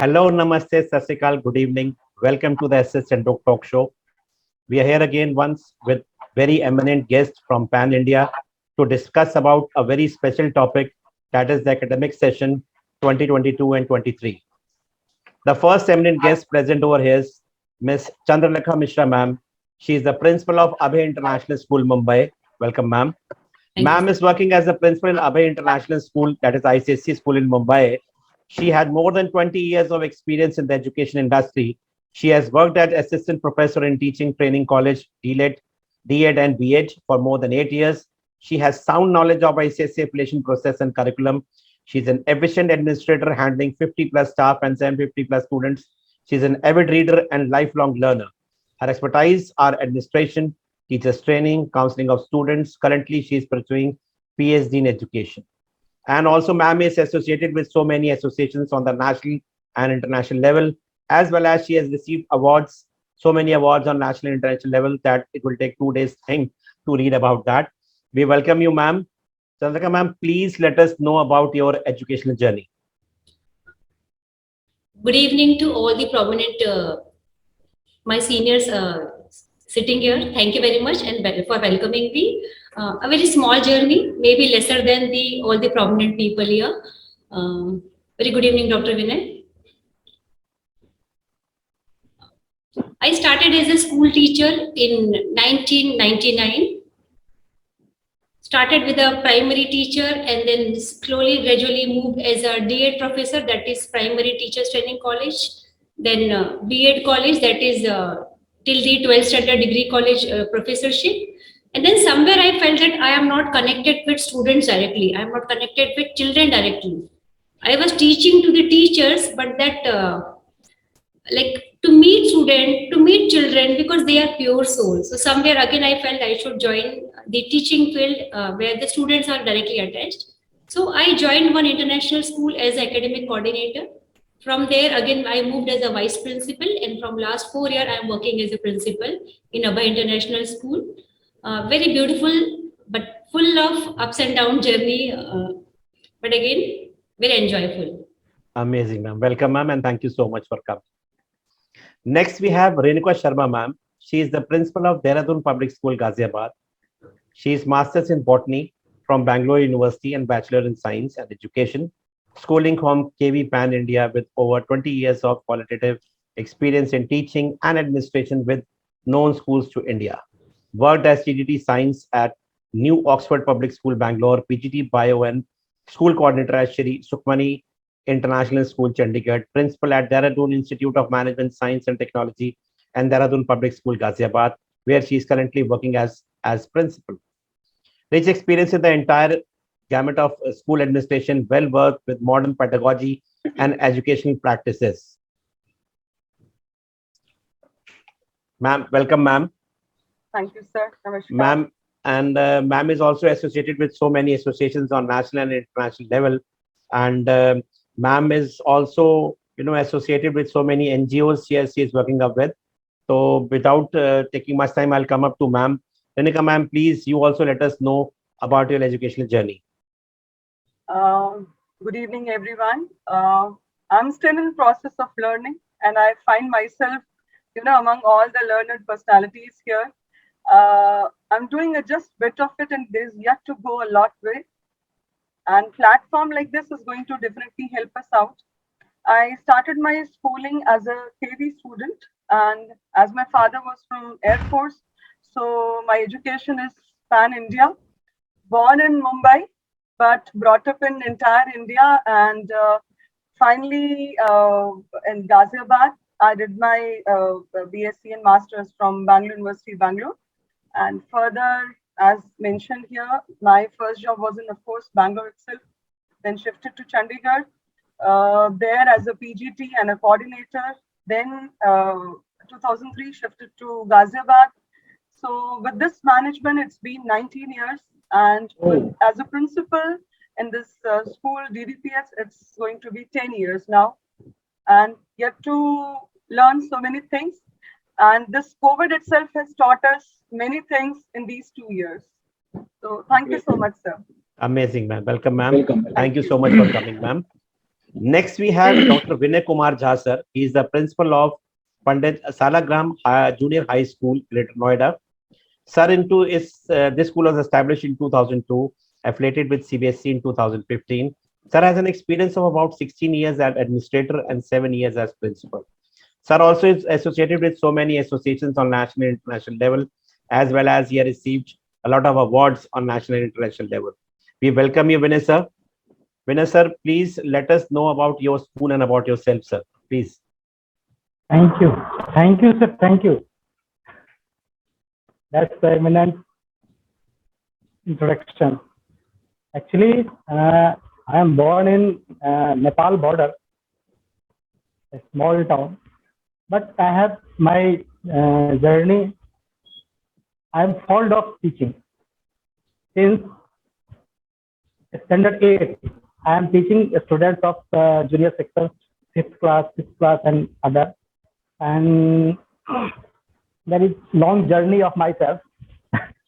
Hello, Namaste, Sasikal, good evening. Welcome to the S.S.Chandhok talk show. We are here again once with very eminent guests from Pan India to discuss about a very special topic, that is the academic session 2022 and 23. The first eminent guest present over here is Miss Chandralekha Mishra, ma'am. She is the principal of Abhay International School, Mumbai. Welcome, ma'am. Thank you. Ma'am is working as a principal in Abhay International School, that is ICSC school in Mumbai. She had more than 20 years of experience in the education industry. She has worked as assistant professor in teaching training college, DLED, DED and BEd for more than 8 years. She has sound knowledge of ICSC affiliation process and curriculum. She's an efficient administrator handling 50 plus staff and 750 plus students. She's an avid reader and lifelong learner. Her expertise are administration, teachers training, counseling of students. Currently, she is pursuing PhD in education. And also, ma'am is associated with so many associations on the national and international level, as well as she has received awards, so many awards on national and international level that it will take 2 days thing to read about that. We welcome you, ma'am. Chandrika, ma'am, please let us know about your educational journey. Good evening to all the prominent, my seniors sitting here. Thank you very much and for welcoming me. A very small journey, maybe lesser than the all the prominent people here. Very good evening, Dr. Vinay. I started as a school teacher in 1999. Started with a primary teacher and then slowly, gradually moved as a DEd professor, that is Primary Teachers Training College. Then BEd college, that is till the 12th standard degree college professorship. And then somewhere I felt that I am not connected with students directly. I am not connected with children directly. I was teaching to the teachers, but that like to meet students, to meet children, because they are pure souls. So somewhere again I felt I should join the teaching field where the students are directly attached. So I joined one international school as academic coordinator. From there again I moved as a vice principal, and from last 4 years I am working as a principal in Abhay International School. Very beautiful but full of ups and down journey, but again very enjoyable. Amazing, ma'am. Welcome, ma'am, and thank you so much for coming. Next, we have Renuka Sharma, ma'am. She is the principal of Dehradun Public School, Ghaziabad. She is Masters in Botany from Bangalore University and Bachelor in Science and Education, schooling from KV Pan India with over 20 years of qualitative experience in teaching and administration with known schools to India. Worked as TDT Science at New Oxford Public School, Bangalore, PGT Bio and School Coordinator at Shri Sukhmani International School, Chandigarh, Principal at Dehradun Institute of Management, Science and Technology and Dehradun Public School, Ghaziabad, where she is currently working as principal. Rich experience in the entire gamut of school administration, well versed with modern pedagogy and educational practices. Ma'am, welcome, ma'am. Thank you, sir. Namaskar. Ma'am, and ma'am is also associated with so many associations on national and international level. And ma'am is also, associated with so many NGOs she is working up with. So without taking much time, I'll come up to ma'am. Renika, ma'am, please, you also let us know about your educational journey. Good evening, everyone. I'm still in process of learning, and I find myself, among all the learned personalities here. I'm doing a just bit of it, and there's yet to go a lot way. And platform like this is going to definitely help us out. I started my schooling as a KV student, and as my father was from Air Force, so my education is pan India. Born in Mumbai, but brought up in entire India, and finally in Ghaziabad, I did my BSc and Masters from Bangalore University, Bangalore. And further, as mentioned here, my first job was in, of course, Bangalore itself, then shifted to Chandigarh, there as a PGT and a coordinator. Then 2003 shifted to Ghaziabad. So with this management, it's been 19 years. And as a principal in this school, DDPS, it's going to be 10 years now. And yet to learn so many things. And this COVID itself has taught us many things in these 2 years. So thank you so much, sir. Amazing, ma'am. Welcome, ma'am. Thank you so much for coming, ma'am. Next, we have Dr. Vinay Kumar Jha, sir. He is the principal of Pandit Salagram Junior High School, Greater Noida. Sir, this school was established in 2002, affiliated with CBSE in 2015. Sir has an experience of about 16 years as administrator and 7 years as principal. Sir also is associated with so many associations on national and international level, as well as he has received a lot of awards on national and international level. We welcome you, Vinay, sir. Vinay, sir, please let us know about your school and about yourself, sir. Please. Thank you. Thank you, sir. Thank you. That's the eminent introduction. Actually, I am born in Nepal border, a small town, but I have my journey. I am fond of teaching. Since standard 8, I am teaching students of junior sections, 5th class, 6th class, and other. And there is long journey of myself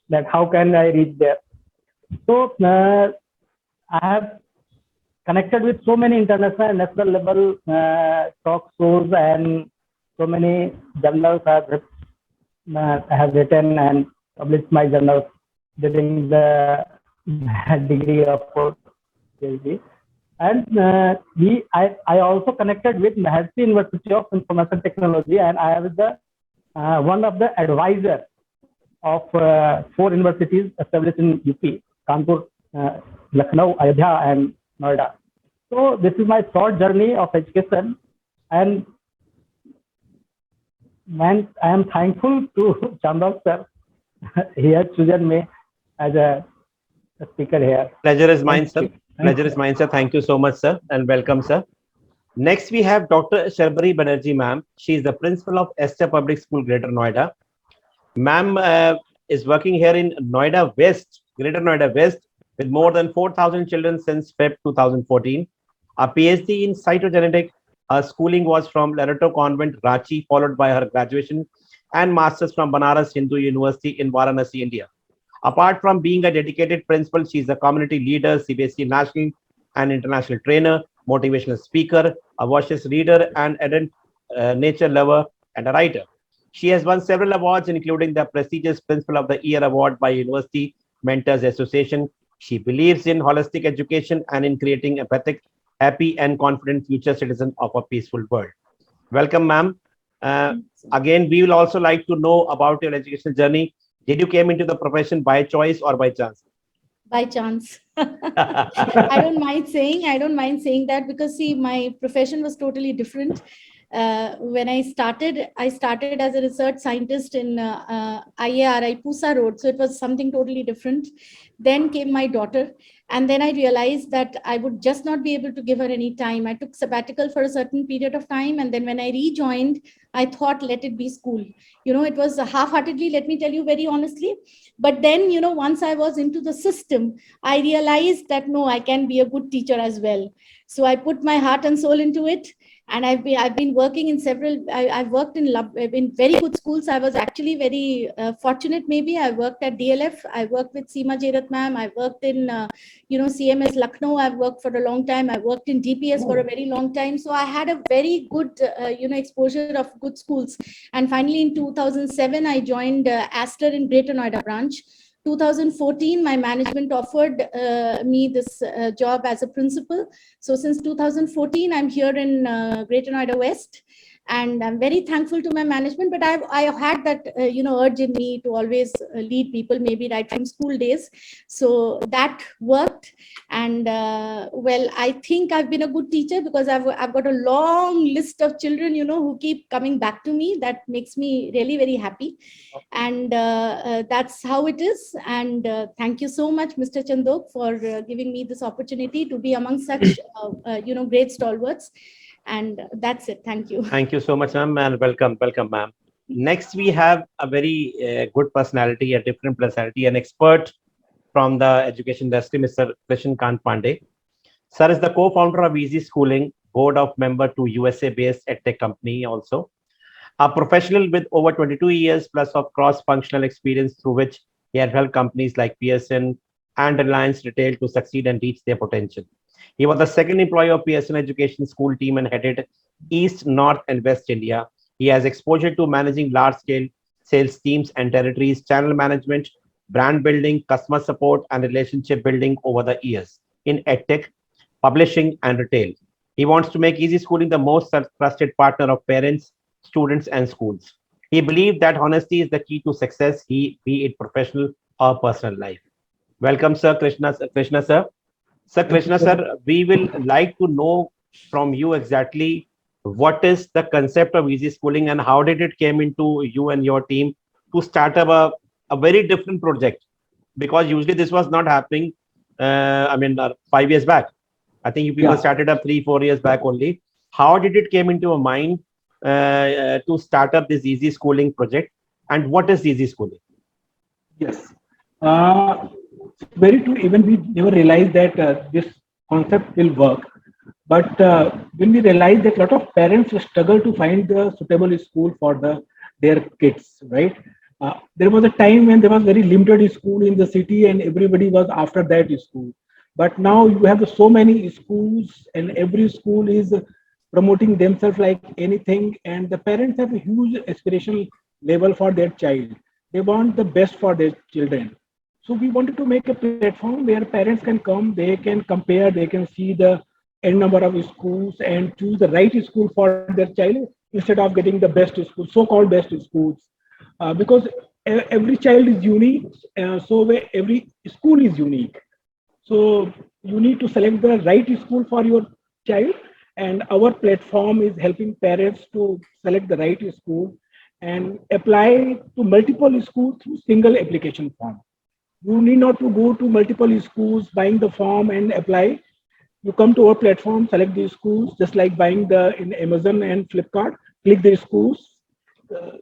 that how can I reach there. So I have connected with so many international and national level talk shows, and so many journals I have written and published my journals during the degree of PhD. And I also connected with Mahasi University of Information Technology, and I was the one of the advisor of 4 universities established in UP, Kanpur, Lucknow, Ayodhya, and Noida. So this is my short journey of education, and man, I am thankful to Chandhok sir. He has chosen me as a speaker here. Pleasure is mine, sir. Pleasure is mine, sir. Thank you so much, sir, and welcome, sir. Next, we have Dr. Sharbari Banerjee, ma'am. She is the principal of Esther Public School, Greater Noida. Ma'am is working here in Noida West, Greater Noida West, with more than 4,000 children since Feb 2014. A PhD in cytogenetic. Her schooling was from Loreto Convent, Ranchi, followed by her graduation and masters from Banaras Hindu University in Varanasi, India. Apart from being a dedicated principal, she is a community leader, CBSE national and international trainer, motivational speaker, a voracious reader, and ardent nature lover and a writer. She has won several awards, including the prestigious Principal of the Year Award by University Mentors Association. She believes in holistic education and in creating empathic, happy, and confident future citizen of a peaceful world. Welcome, ma'am. Again, we will also like to know about your educational journey. Did you came into the profession by choice or by chance? By chance. I don't mind saying that, because see, my profession was totally different. When I started as a research scientist in IARI Pusa Road, so it was something totally different. Then came my daughter, and then I realized that I would just not be able to give her any time. I took sabbatical for a certain period of time, and then when I rejoined, I thought, let it be school. It was half-heartedly, let me tell you very honestly. But then, once I was into the system, I realized that no, I can be a good teacher as well. So I put my heart and soul into it. And I've been working in several. I've worked in very good schools. I was actually very fortunate. Maybe I worked at DLF. I worked with Seema Jerat ma'am. I worked in CMS Lucknow. I've worked for a long time. I worked in DPS for a very long time. So I had a very good exposure of good schools. And finally, in 2007, I joined Aster in Greater Noida branch. 2014, my management offered me this job as a principal. So since 2014, I'm here in Greater Noida West, and I'm very thankful to my management. But I had that urge in me to always lead people, maybe right from school days. So that worked, and well, I think I've been a good teacher, because I've got a long list of children who keep coming back to me. That makes me really very happy, and that's how it is. And thank you so much, Mr. Chandhok, for giving me this opportunity to be among such great stalwarts. And that's it. Thank you. Thank you so much, ma'am, and welcome, ma'am. Next, we have a very good personality, a different personality, an expert from the education industry, Mr. Krishan Kant Pandey. Sir is the co-founder of Easy Schooling, board of member to USA-based edtech company also. A professional with over 22 years plus of cross-functional experience, through which he had helped companies like Pearson and Reliance Retail to succeed and reach their potential. He was the second employee of Pearson Education School team and headed East, North, and West India. He has exposure to managing large-scale sales teams and territories, channel management, brand building, customer support, and relationship building over the years in edtech, publishing, and retail. He wants to make easy schooling the most trusted partner of parents, students, and schools. He believed that honesty is the key to success, be it professional or personal life. Welcome, Sir Krishna. Krishna, sir. Sir Thank you, Krishna, sir. sir, we will like to know from you exactly what is the concept of easy schooling and how did it came into you and your team to start up a very different project, because usually this was not happening. 5 years back. I think you people Yeah. started up 3-4 years back only. How did it came into your mind to start up this easy schooling project, and what is easy schooling? Yes. Very true. Even we never realized that this concept will work. But when we realized that a lot of parents struggle to find the suitable school for their kids, right? There was a time when there was very limited school in the city and everybody was after that school. But now you have so many schools and every school is promoting themselves like anything, and the parents have a huge aspirational level for their child. They want the best for their children. So we wanted to make a platform where parents can come, they can compare, they can see the n number of schools and choose the right school for their child instead of getting the best schools, so-called best schools. Because every child is unique, every school is unique. So you need to select the right school for your child, and our platform is helping parents to select the right school and apply to multiple schools through single application form. You need not to go to multiple schools, buying the form and apply. You come to our platform, select these schools, just like buying the in Amazon and Flipkart. Click the schools,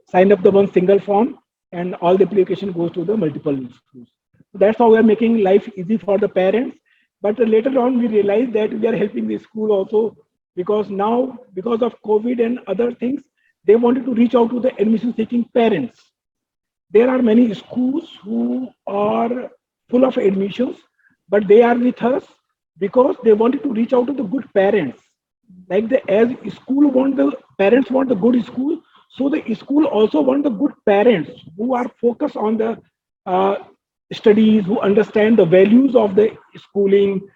sign up the one single form, and all the application goes to the multiple schools. So that's how we are making life easy for the parents. But later on, we realized that we are helping the school also, because now, because of COVID and other things, they wanted to reach out to the admission seeking parents. There are many schools who are full of admissions, but they are with us because they wanted to reach out to the good parents. Like the as school want the parents want the good school, so the school also want the good parents who are focused on the uh, studies, who understand the values of the schooling.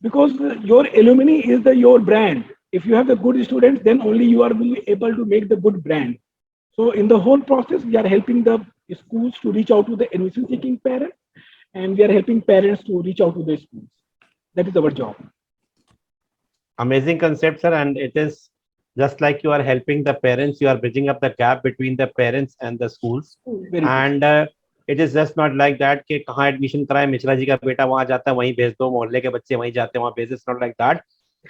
Because your alumni is your brand. If you have the good students, then only you are will be able to make the good brand. So in the whole process, we are helping the schools to reach out to the admission seeking parents, and we are helping parents to reach out to the schools. That is our job. Amazing concept, sir. And it is just like you are helping the parents, you are bridging up the gap between the parents and the schools. Very good. And it is just not like that कि कहाँ admission कराए, मिश्रा जी का बेटा वहां जाता है वहीं भेज दो, मोहल्ले के बच्चे वहीं जाते हैं वहां भेज. It's not like that.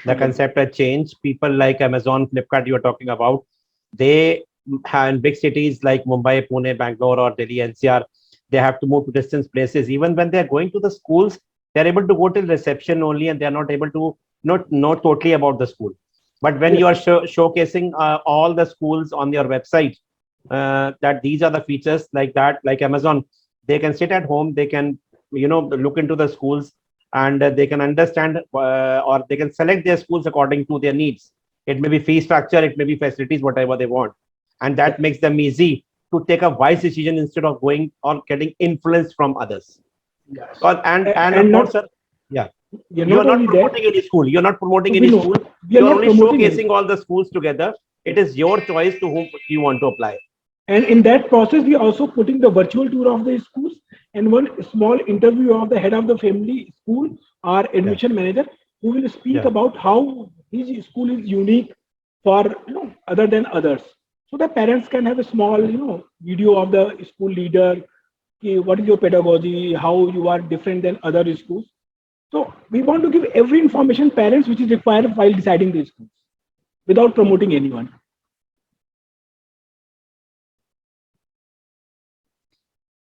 The concept has changed. People like Amazon, Flipkart, you are talking about, they have in big cities like Mumbai, Pune, Bangalore, or Delhi, NCR, they have to move to distant places. Even when they are going to the schools, they are able to go till reception only, and they are not able to not know totally about the school. But when you are showcasing all the schools on your website, that these are the features like that, like Amazon, they can sit at home, they can look into the schools, and they can understand or they can select their schools according to their needs. It may be fee structure, it may be facilities, whatever they want, and that makes them easy to take a wise decision instead of going or getting influenced from others. Yes. And of not, course, sir, yeah, you're you're not only promoting that. any school. You're not promoting We any know. school. We are You're not only promoting it. showcasing all the schools together. It is your choice to whom you want to apply. And in that process, we also putting the virtual tour of the schools and one small interview of the head of the family school or admission manager, who will speak Yeah. about how his school is unique for other than others. So the parents can have a small video of the school leader. What is your pedagogy? How you are different than other schools? So we want to give every information parents which is required while deciding the schools without promoting anyone.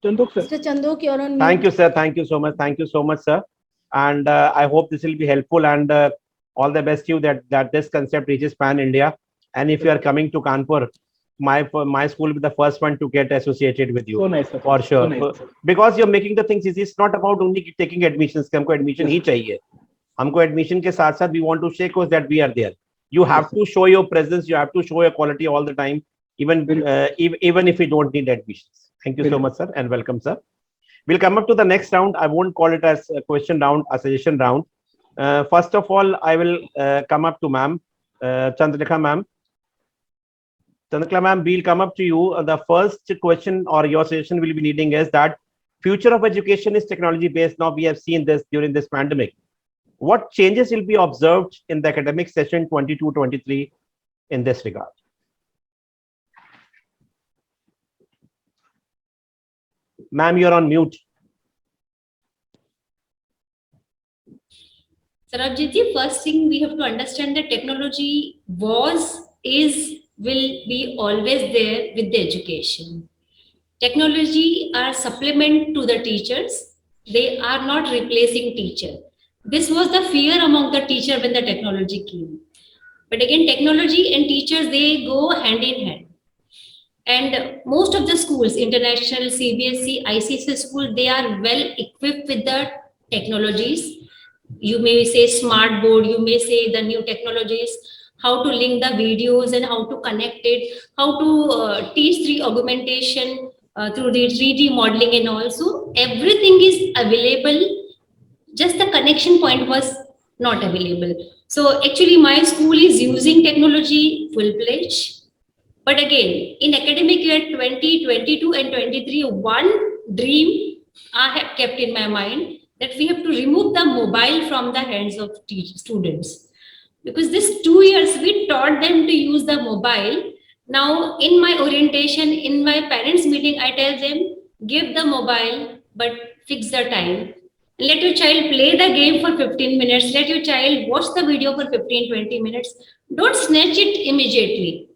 Chandok sir. Mr. Chandok, you're on Thank you, mute. sir. Thank you so much. Thank you so much, sir. And I hope this will be helpful, and all the best to you that this concept reaches pan India. And if you are coming to Kanpur, my school will be the first one to get associated with you. So nice, sir. For So sure. nice. Because you're making the things easy. It's not about only taking admissions. हमको admission ही चाहिए. हमको admission के साथ साथ we want to show that we are there. You have to show your presence, you have to show your quality all the time, even if we don't need admissions. Thank you so much, sir, and welcome, sir. We'll come up to the next round. I won't call it as a question round, a suggestion round. First of all, I will come up to ma'am, Chandrika ma'am. Chandrika ma'am, we'll come up to you. The first question or your suggestion we'll be needing is that future of education is technology based. Now we have seen this during this pandemic. What changes will be observed in the academic session 22-23 in this regard? Ma'am, you're on mute. Sarabjit ji, first thing we have to understand that technology was, is, will be always there with the education. Technology are supplement to the teachers. They are not replacing teacher. This was the fear among the teacher when the technology came. But again, technology and teachers, they go hand in hand. And most of the schools, international, CBSE, ICSE school, they are well equipped with the technologies. You may say smart board, you may say the new technologies, how to link the videos and how to connect it, how to teach 3D augmentation through the 3D modeling, and also everything is available. Just the connection point was not available. So actually my school is using technology full-fledged. But again, in academic year 2022 and 23, one dream I have kept in my mind, that we have to remove the mobile from the hands of students. Because this 2 years, we taught them to use the mobile. Now, in my orientation, in my parents' meeting, I tell them, give the mobile, but fix the time. Let your child play the game for 15 minutes. Let your child watch the video for 15-20 minutes. Don't snatch it immediately.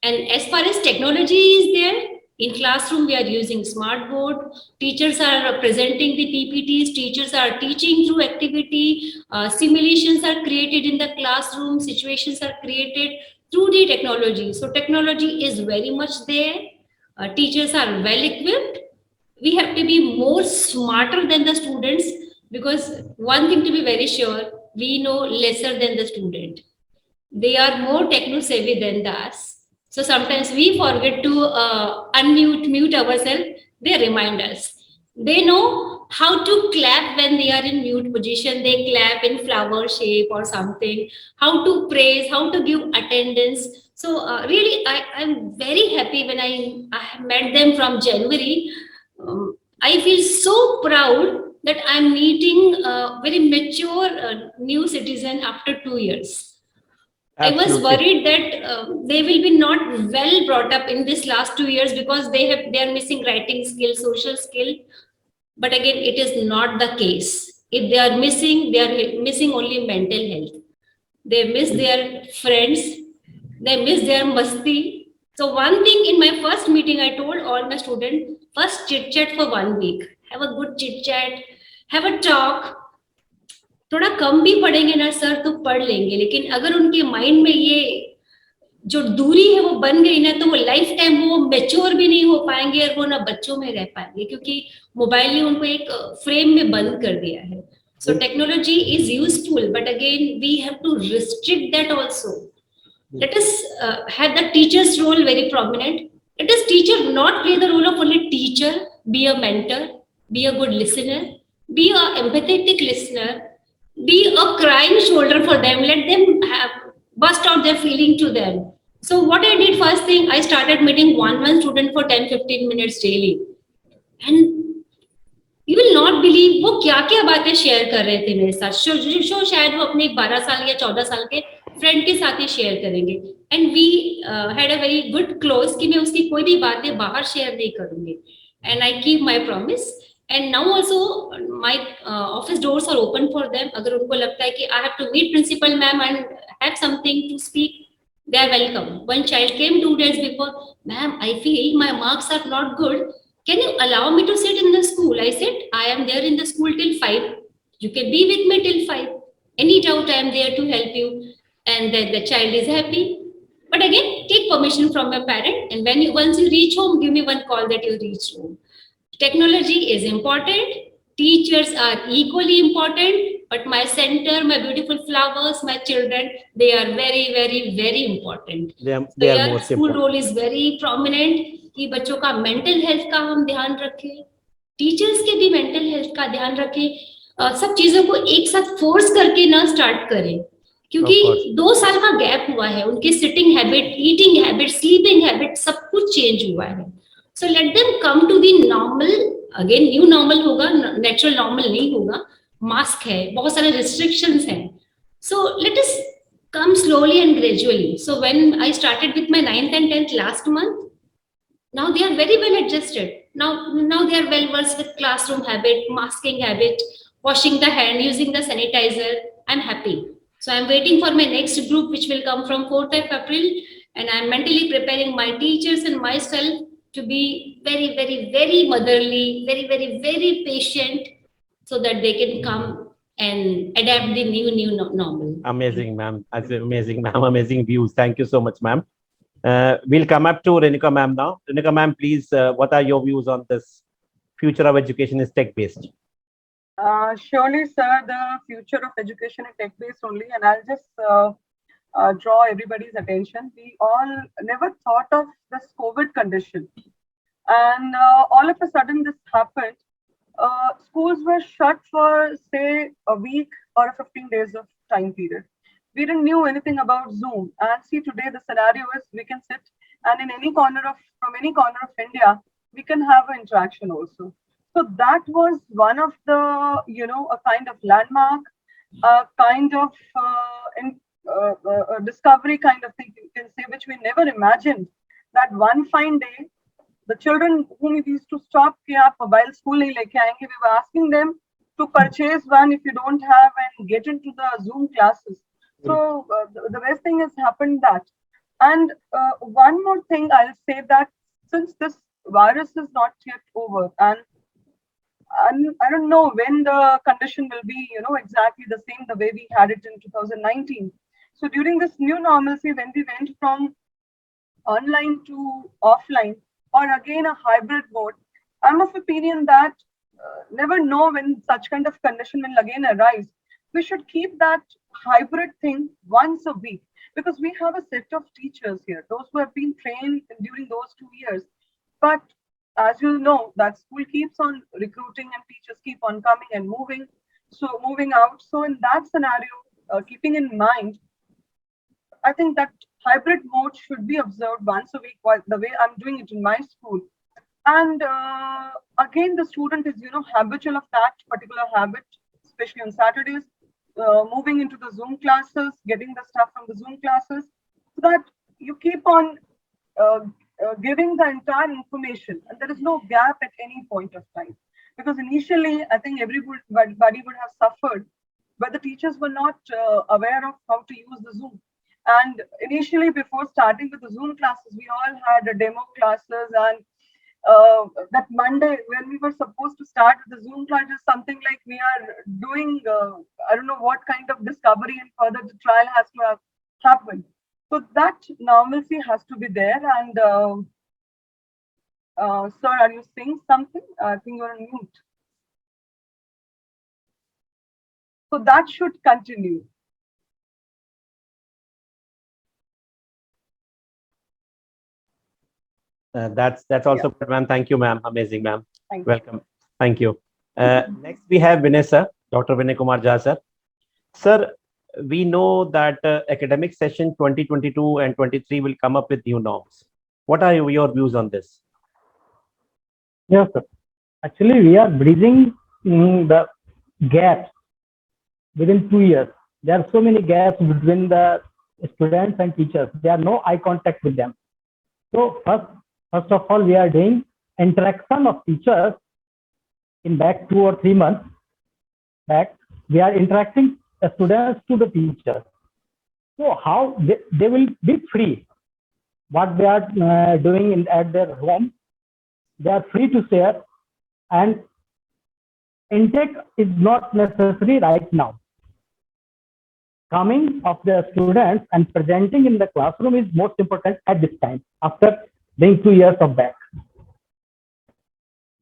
And as far as technology is there, in classroom, we are using smart board. Teachers are presenting the PPTs. Teachers are teaching through activity. Simulations are created in the classroom. Situations are created through the technology. So technology is very much there. Teachers are well equipped. We have to be more smarter than the students, because one thing to be very sure, we know lesser than the student. They are more techno savvy than us. So sometimes we forget to mute ourselves. They remind us. They know how to clap when they are in mute position. They clap in flower shape or something. How to praise, how to give attendance. So really, I'm very happy when I met them from January. I feel so proud that I'm meeting a very mature new citizen after 2 years. Absolutely. I was worried that they will be not well brought up in this last 2 years, because they are missing writing skill, social skill. But again, it is not the case. If they are missing only mental health. They miss their friends. They miss their masti. So one thing in my first meeting, I told all my students, first chit chat for 1 week. Have a good chit chat. Have a talk. थोड़ा कम भी पढ़ेंगे ना sir तो पढ़ लेंगे, लेकिन अगर उनके माइंड में ये जो दूरी है वो बन गई ना, तो वो लाइफ टाइम वो मैच्योर भी नहीं हो पाएंगे और वो ना बच्चों में रह पाएंगे, क्योंकि मोबाइल ने उनको एक फ्रेम में बंद कर दिया है. So technology is useful, but again we have to restrict that also. Let us have the teacher's role very prominent. Let us teacher not play the role of only teacher, be a mentor, be a good listener, be a empathetic listener, be a crying shoulder for them. Let them bust out their feeling to them. So what I did, first thing, I started meeting one student for 10-15 minutes daily. And you will not believe वो क्या-क्या बातें share कर रहे थे मेरे साथ. Show शायद वो अपने 12 साल या 14 साल के फ्रेंड के साथ ही शेयर करेंगे. And we had a very good close कि मैं उसकी कोई भी बातें बाहर शेयर नहीं करूंगी. And I keep my promise. And now also my office doors are open for them. अगर उनको लगता है कि I have to meet principal ma'am and have something to speak, they are welcome. One child came 2 days before, ma'am, I feel my marks are not good. Can you allow me to sit in the school? I said, I am there in the school till 5. You can be with me till 5. Any doubt, I am there to help you. And then the child is happy. But again, take permission from your parent. And once you reach home, give me one call that you reached home. Technology is important. Teachers are equally important. But my center, my beautiful flowers, my children, they are very, very, very important. They So are your most school important. role is very prominent कि बच्चों का mental health का हम ध्यान रखें, teachers के भी mental health का ध्यान रखें, सब चीजों को एक साथ force करके ना start करें, क्योंकि 2 साल का गैप हुआ है, उनके sitting habit, eating habit, sleeping habit सब कुछ change हुआ है. So let them come to the normal, again new normal होगा, natural normal नहीं होगा. मास्क है, बहुत सारे restrictions हैं. So let us come slowly and gradually. So when I started with my 9th and 10th last month, now they are very well adjusted. Now they are well versed with classroom habit, masking habit, washing the hand, using the sanitizer. I'm happy. So I'm waiting for my next group, which will come from 4th of April, and I'm mentally preparing my teachers and myself to be very, very, very motherly, very, very, very patient, so that they can come and adapt the new normal. Amazing, ma'am. Amazing, ma'am. Amazing views. Thank you so much, ma'am. We'll come up to Renuka ma'am now. Renuka ma'am, please, what are your views on this? Future of education is tech-based. Surely, sir, the future of education is tech-based only, and I'll just draw everybody's attention. We all never thought of this COVID condition, and all of a sudden this happened. Schools were shut for, say, a week or 15 days of time period. We didn't knew anything about Zoom. And see, today the scenario is we can sit and in any corner of, from any corner of India, we can have an interaction also. So that was one of the, a kind of landmark, a kind of discovery kind of thing, you can say, which we never imagined that one fine day the children whom we used to stop कि आप mobile school नहीं लेके आएंगे, we were asking them to purchase one if you don't have and get into the Zoom classes. So the best thing has happened that. And one more thing I'll say that since this virus is not yet over, and I don't know when the condition will be, exactly the same the way we had it in 2019. So during this new normalcy, when we went from online to offline, or again a hybrid mode, I'm of opinion that never know when such kind of condition will again arise. We should keep that hybrid thing once a week, because we have a set of teachers here, those who have been trained during those 2 years. But as you know, that school keeps on recruiting and teachers keep on coming and moving out. So in that scenario, keeping in mind, I think that hybrid mode should be observed once a week, the way I'm doing it in my school. And again, the student is, habitual of that particular habit, especially on Saturdays, moving into the Zoom classes, getting the stuff from the Zoom classes, so that you keep on giving the entire information, and there is no gap at any point of time. Because initially, I think everybody would have suffered, but the teachers were not aware of how to use the Zoom. And initially, before starting with the Zoom classes, we all had demo classes, and that Monday when we were supposed to start with the Zoom classes, something like we are doing, I don't know what kind of discovery and further the trial has to have happened. So that normalcy has to be there. And sir, are you saying something? I think you're on mute. So that should continue. That's also good, ma'am. Thank you, ma'am. Amazing, ma'am. Welcome. Thank you. Next, we have Vinay sir, Dr. Vinay Kumar Jha sir. Sir, we know that academic session 2022 and 23 will come up with new norms. What are your views on this? Yes, sir. Actually, we are bridging the gaps within 2 years. There are so many gaps between the students and teachers. There are no eye contact with them. So first of all, we are doing interaction of teachers in back 2 or 3 months back. We are interacting the students to the teachers. So how they will be free. What they are doing at their home, they are free to share, and intake is not necessary right now. Coming of the students and presenting in the classroom is most important at this time, after being 2 years of back.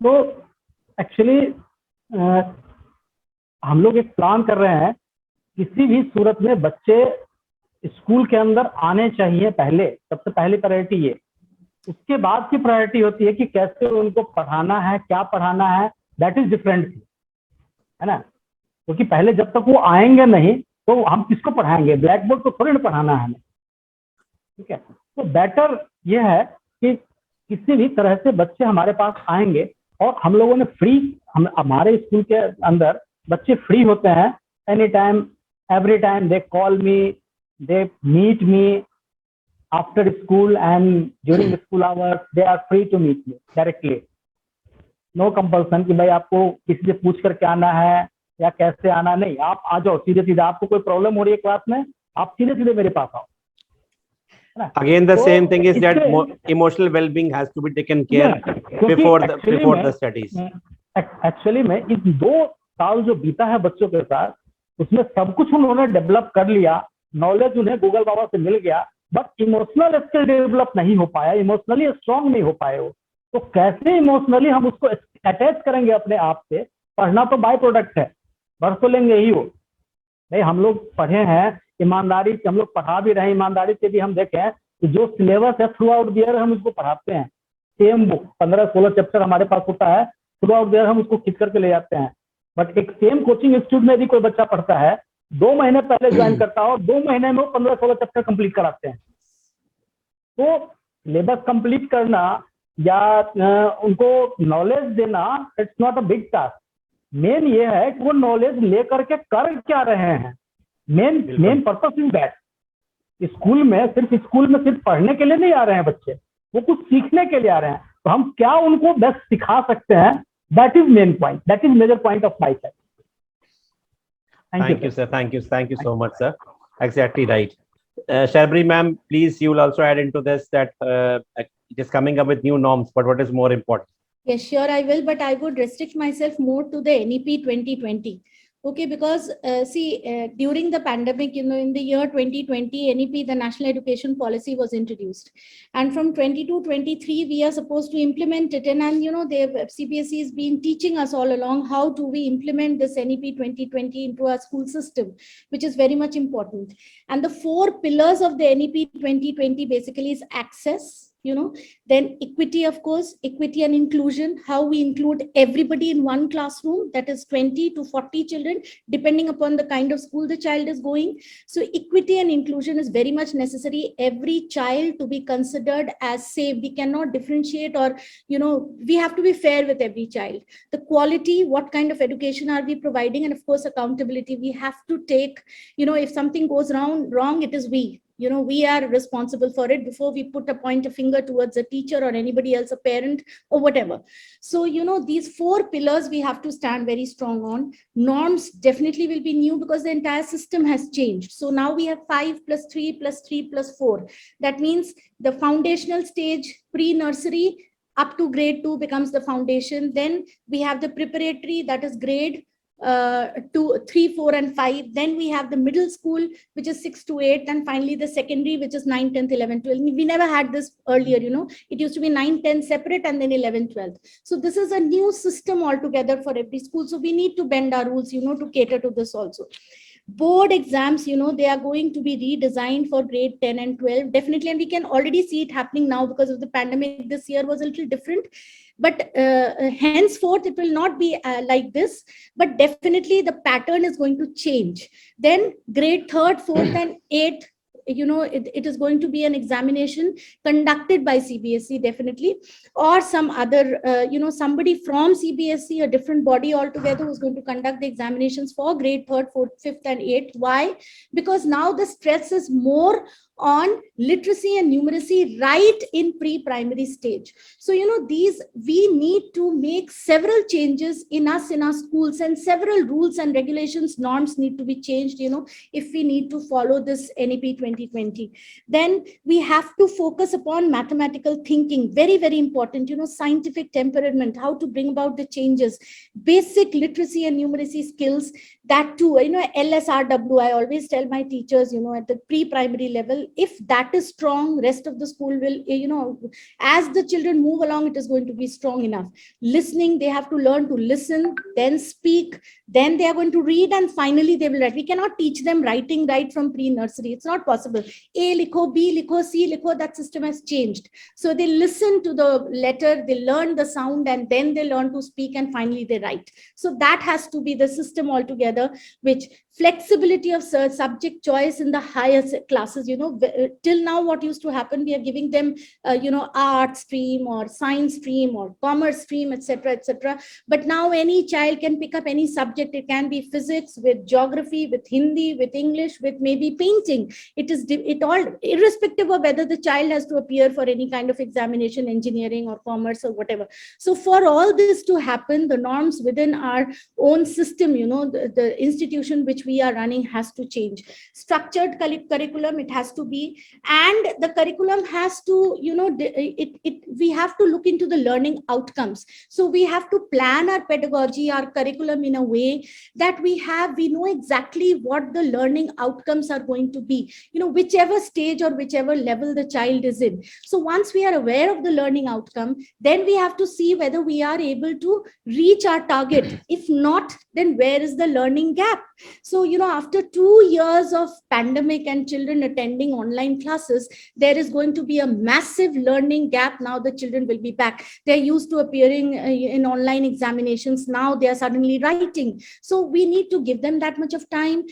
So actually, हम लोग एक plan कर रहे हैं, किसी भी सूरत में बच्चे स्कूल के अंदर आने चाहिए पहले, सबसे पहली प्रायोरिटी ये। उसके बाद की प्रायोरिटी होती है कि कैसे उनको पढ़ाना है, क्या पढ़ाना है, दैट इज डिफरेंट, है ना। क्योंकि पहले जब तक वो आएंगे नहीं तो हम किसको पढ़ाएंगे, ब्लैक बोर्ड को थोड़ी ना पढ़ाना है हमें, ठीक है। तो बेटर ये है कि किसी भी तरह से बच्चे हमारे पास आएंगे, और हम लोगों ने फ्री, हमारे स्कूल के अंदर बच्चे फ्री होते हैं, any time, every time they call me, they meet me after school and during school hours, they are free to meet me directly. No compulsion कि भाई आपको किसी से पूछ करके आना है या कैसे आना, नहीं, आप आ जाओ सीधे सीधे। आपको कोई प्रॉब्लम हो रही है क्लास में, आप सीधे सीधे मेरे पास आओ। Again, the same thing is that emotional well-being has to be taken care before the studies. Actually में इस 2 साल जो बीता है बच्चों के साथ, उसमें सब कुछ उन्होंने डेवलप कर लिया, नॉलेज उन्हें गूगल बाबा से मिल गया, बट इमोशनल स्किल डेवलप नहीं हो पाया, इमोशनली स्ट्रांग नहीं हो पाए वो। तो कैसे इमोशनली हम उसको अटैच करेंगे अपने आप से? पढ़ना तो बाय प्रोडक्ट है, पढ़ तो लेंगे ही वो। नहीं, हम लोग पढ़े हैं, ईमानदारी से हम लोग पढ़ा भी रहे हैं, ईमानदारी से भी हम देखें कि जो सिलेबस है थ्रू आउट द ईयर हम उसको पढ़ाते हैं। सेम बुक 15-16 चैप्टर हमारे पास होता है, थ्रू आउट द ईयर हम उसको खींच करके ले जाते हैं। बट एक सेम कोचिंग इंस्टीट्यूट में भी कोई बच्चा पढ़ता है, 2 महीने पहले ज्वाइन करता है और 2 महीने में वो 15-16 चैप्टर कंप्लीट कराते हैं। तो सिलेबस कंप्लीट करना या उनको नॉलेज देना, it's not a big task. Main ये है कि वो नॉलेज लेकर के कर क्या रहे हैं। Main purpose is that. School में सिर्फ पढ़ने के लिए नहीं आ रहे हैं बच्चे, वो कुछ सीखने के लिए आ रहे हैं। तो हम क्या उनको बेस्ट सिखा सकते हैं, that is main point, that is major point of my side. Thank you, sir. Thank you so much, sir. Exactly right. Sharbri ma'am, please, you will also add into this that it is coming up with new norms, but what is more important? Yes, sure, I will, but I would restrict myself more to the NEP 2020. Okay, because during the pandemic, in the year 2020, NEP, the National Education Policy, was introduced. And from 22-23, we are supposed to implement it. And the CBSE has been teaching us all along how do we implement this NEP 2020 into our school system, which is very much important. And the 4 pillars of the NEP 2020 basically is access, then equity, of course, equity and inclusion, how we include everybody in one classroom, that is 20 to 40 children, depending upon the kind of school the child is going. So equity and inclusion is very much necessary. Every child to be considered as same. We cannot differentiate, or, we have to be fair with every child. The quality, what kind of education are we providing? And of course, accountability. We have to take, if something goes wrong, it is we. We are responsible for it before we point a finger towards a teacher or anybody else, a parent or whatever. So, these 4 pillars we have to stand very strong on. Norms definitely will be new because the entire system has changed. So now we have 5 + 3 + 3 + 4. That means the foundational stage, pre-nursery up to grade 2 becomes the foundation. Then we have the preparatory, that is grade 2, 3, 4 and 5. Then we have the middle school, which is 6 to 8, and finally the secondary, which is 9, 10, 11, 12. We never had this earlier. It used to be 9, 10 separate and then 11, 12. So this is a new system altogether for every school. So we need to bend our rules, to cater to this also. Board exams, they are going to be redesigned for grade 10 and 12, definitely. And we can already see it happening now because of the pandemic. This year was a little different. But henceforth, it will not be like this. But definitely the pattern is going to change. Then grade 3rd, 4th and 8th, it is going to be an examination conducted by CBSE, definitely, or some other, somebody from CBSE, a different body altogether, who's going to conduct the examinations for grade 3rd, 4th, 5th and 8th. Why? Because now the stress is more on literacy and numeracy right in pre-primary stage. So, we need to make several changes in our schools, and several rules and regulations, norms need to be changed, if we need to follow this NEP 2020. Then we have to focus upon mathematical thinking, very, very important, scientific temperament, how to bring about the changes, basic literacy and numeracy skills, that too, LSRW, I always tell my teachers, at the pre-primary level, if that is strong, rest of the school will, as the children move along, it is going to be strong enough. Listening, they have to learn to listen, then speak, then they are going to read, and finally they will write. We cannot teach them writing right from pre-nursery. It's not possible. A likho, B likho, C likho, that system has changed. So they listen to the letter, they learn the sound, and then they learn to speak, and finally they write. So that has to be the system altogether, which flexibility of subject choice in the higher classes. Till now what used to happen, we are giving them art stream or science stream or commerce stream, etc., etc. But now any child can pick up any subject. It can be physics with geography, with Hindi, with English, with maybe painting. It all, irrespective of whether the child has to appear for any kind of examination, engineering or commerce or whatever. So for all this to happen, the norms within our own system, the institution which we are running has to change. Structured curriculum, it has to be, and the curriculum has to, we have to look into the learning outcomes. So we have to plan our pedagogy, our curriculum in a way that we know exactly what the learning outcomes are going to be, whichever stage or whichever level the child is in. So once we are aware of the learning outcome, then we have to see whether we are able to reach our target. If not, then where is the learning gap? So, after 2 years of pandemic and children attending online classes, there is going to be a massive learning gap. Now the children will be back. They're used to appearing in online examinations. Now they are suddenly writing. So we need to give them that much of time,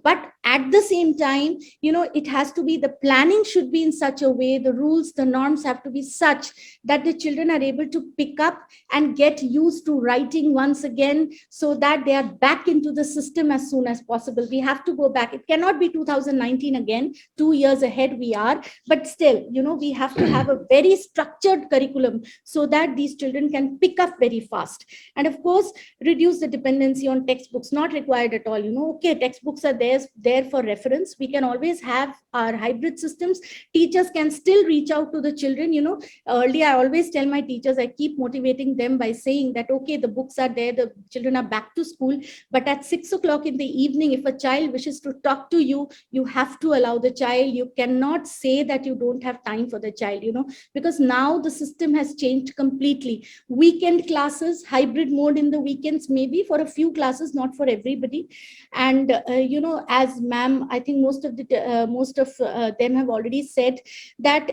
but at the same time, it has to be, the planning should be in such a way, the rules, the norms have to be such that the children are able to pick up and get used to writing once again, so that they are back into the system as soon as possible. We have to go back. It cannot be 2019 again, 2 years ahead we are, but still, we have to have a very structured curriculum so that these children can pick up very fast. And of course, reduce the dependency on textbooks, not required at all. Okay, textbooks are there for reference. We can always have our hybrid systems. Teachers can still reach out to the children. Earlier, I always tell my teachers, I keep motivating them by saying that, okay, the books are there, the children are back to school, but at 6 o'clock in the evening, if a child wishes to talk to you, you have to allow the child. You cannot say that you don't have time for the child, because now the system has changed completely. Weekend classes, hybrid mode in the weekends, maybe for a few classes, not for everybody. And, as ma'am, I think most of them have already said that,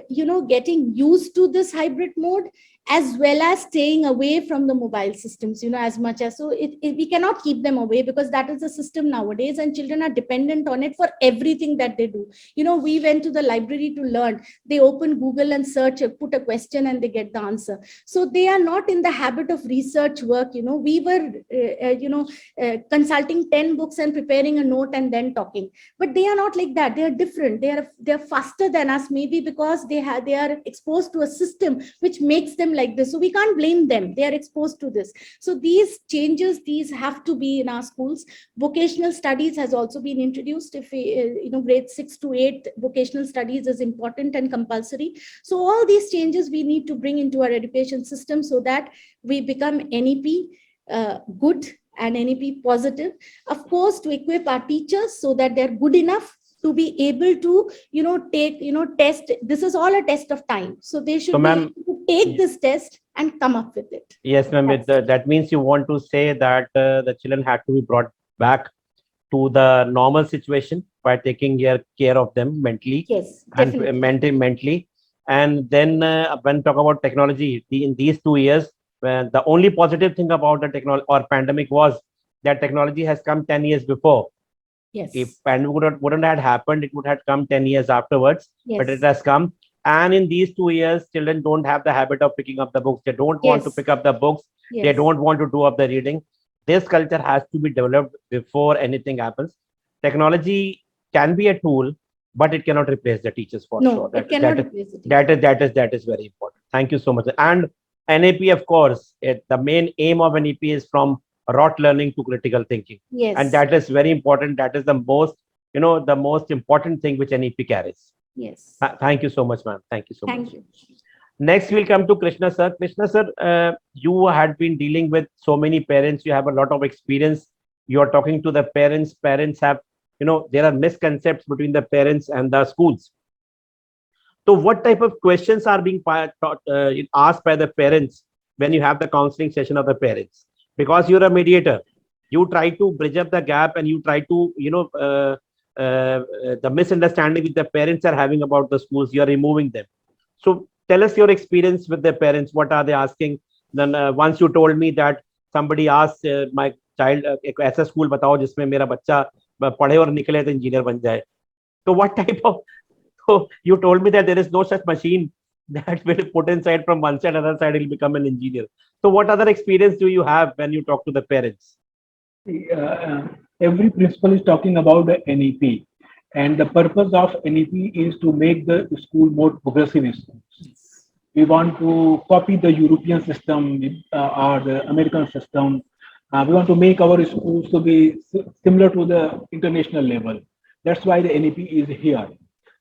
getting used to this hybrid mode, as well as staying away from the mobile systems, as much as, so we cannot keep them away, because that is the system nowadays, and children are dependent on it for everything that they do. We went to the library to learn. They open Google and search, put a question, and they get the answer. So they are not in the habit of research work. We were, consulting 10 books and preparing a note and then talking, but they are not like that. They are different. They are faster than us, maybe because they are exposed to a system which makes them like this. So we can't blame them. They are exposed to this. So these changes, these have to be in our schools. Vocational studies has also been introduced. If we, grade 6 to 8, vocational studies is important and compulsory. So all these changes we need to bring into our education system so that we become NEP good and NEP positive. Of course, to equip our teachers so that they're good enough to be able to, take, test. This is all a test of time. So they should be able to take this test and come up with it. Yes, ma'am. That means you want to say that the children had to be brought back to the normal situation by taking care of them mentally. Yes, and definitely. mentally. And then when talk about technology, in these 2 years, the only positive thing about the technology or pandemic was that technology has come 10 years before. Yes. If pandemic wouldn't have happened, it would have come 10 years afterwards, Yes. but it has come. And in these 2 years, children don't have the habit of picking up the books. They don't want to pick up the books. Yes. They don't want to do up the reading. This culture has to be developed before anything happens. Technology can be a tool, but it cannot replace the teachers for sure. It cannot replace the teacher. That is very important. Thank you so much. And NAP, of course, the main aim of NAP is from rote learning to critical thinking. Yes. And that is very important. That is the most important thing which NAP carries. Yes. Thank you so much, ma'am. Thank you so much. Thank you. Next, we'll come to Krishna sir. Krishna sir, you had been dealing with so many parents. You have a lot of experience. You are talking to the parents. Parents have, there are misconceptions between the parents and the schools. So what type of questions are being asked by the parents when you have the counseling session of the parents? Because you're a mediator, you try to bridge up the gap and you try to, the misunderstanding which the parents are having about the schools, you're removing them. So tell us your experience with the parents. What are they asking? Then once you told me that somebody asked my child, एक ऐसा school बताओ जिसमें मेरा बच्चा पढ़े और निकले तो इंजीनियर बन जाए. So what type of, so you told me that there is no such machine that will put inside from one side, other side, he'll become an engineer. So what other experience do you have when you talk to the parents? Every principal is talking about the NEP, and the purpose of NEP is to make the school more progressive schools. We want to copy the European system or the American system. We want to make our schools to be similar to the international level. That's why the NEP is here.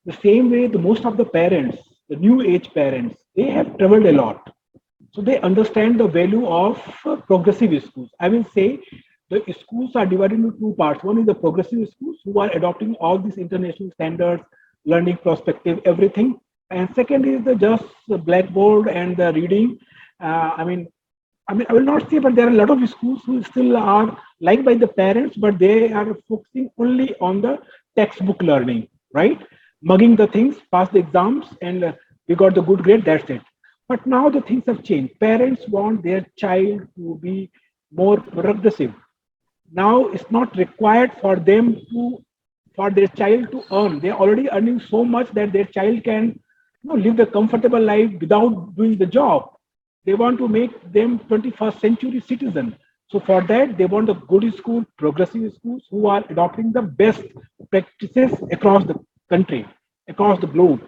The same way, the most of the parents, the new age parents, they have traveled a lot. So they understand the value of progressive schools. I will say the schools are divided into two parts. One is the progressive schools who are adopting all these international standards, learning perspective, everything. And second is the just the blackboard and the reading. I will not say, but there are a lot of schools who still are liked by the parents, but they are focusing only on the textbook learning, right? Mugging the things, pass the exams, and we got the good grade, that's it. But now the things have changed. Parents want their child to be more progressive. Now it's not required for them to, for their child to earn. They're already earning so much that their child can live the comfortable life without doing the job. They want to make them 21st century citizen. So for that, they want a good school, progressive schools who are adopting the best practices across the country, across the globe.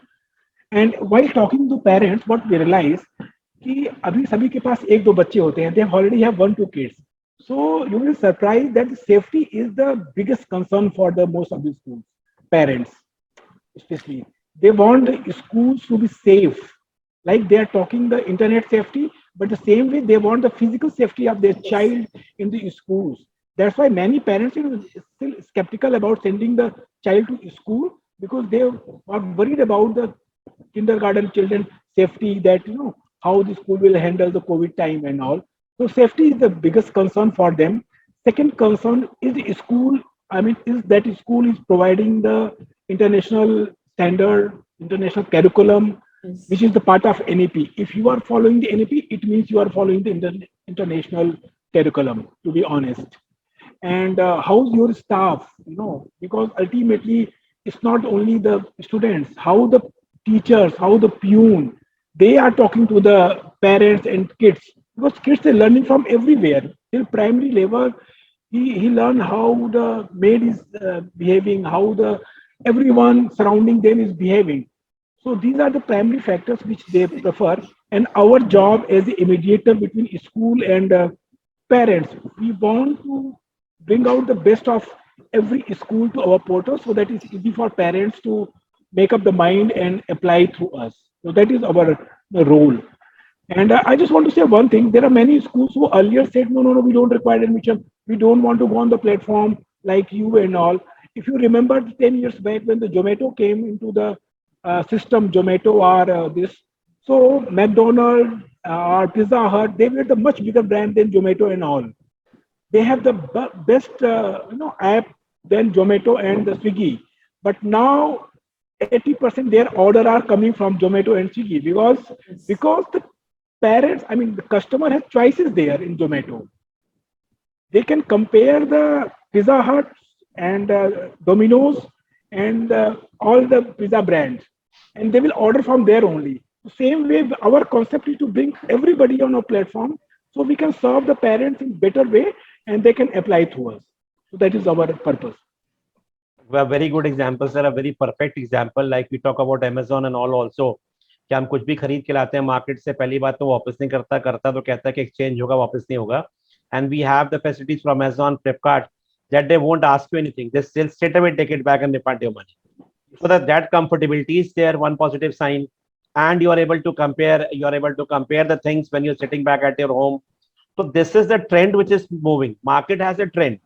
And while talking to parents, what we realize कि अभी सभी के पास एक दो बच्चे होते हैं, they already have 1-2 kids. So you will be surprised that safety is the biggest concern for the most of the schools, parents especially. They want the schools to be safe, like they are talking the internet safety, but the same way they want the physical safety of their child in the schools. That's why many parents are still skeptical about sending the child to school because they are worried about the kindergarten children safety, that how the school will handle the COVID time and all. So safety is the biggest concern for them. Second concern is the school. Is that school is providing the international standard, international curriculum, which is the part of NEP. If you are following the NEP, it means you are following the international curriculum, to be honest. And how's your staff? Because ultimately it's not only the students, how the teachers, how the peon, they are talking to the parents and kids, because kids are learning from everywhere. Till primary level, he learn how the maid is behaving, how the everyone surrounding them is behaving. So these are the primary factors which they prefer. And our job as a mediator between school and parents, we want to bring out the best of every school to our portal so that it's easy for parents to make up the mind and apply through us. So that is our role. And I just want to say one thing. There are many schools who earlier said, no, we don't require admission. We don't want to go on the platform like you and all. If you remember 10 years back when the Zomato came into the system, Zomato or this, so McDonald's or Pizza Hut, they were the much bigger brand than Zomato and all. They have the best app than Zomato and the Swiggy. But now 80% their order are coming from Zomato and Swiggy because the parents, the customer has choices there in Zomato. They can compare the Pizza Hut and Domino's and all the pizza brands, and they will order from there only. The same way, our concept is to bring everybody on our platform so we can serve the parents in better way and they can apply through us. So that is our purpose. Well, very good example, sir. A very perfect example. Like we talk about Amazon and all also. कि हम कुछ भी खरीद के लाते हैं market से, पहली बात तो वापस नहीं करता तो कहता है कि एक्सचेंज होगा, वापस नहीं होगा. And we have the facilities from Amazon, Flipkart, that they won't ask you anything. They still straight away take it back and refund your money. So that comfortability is there, one positive sign. And you are able to compare the things when you're sitting back at your home. So this is the trend which is moving. Market has a trend.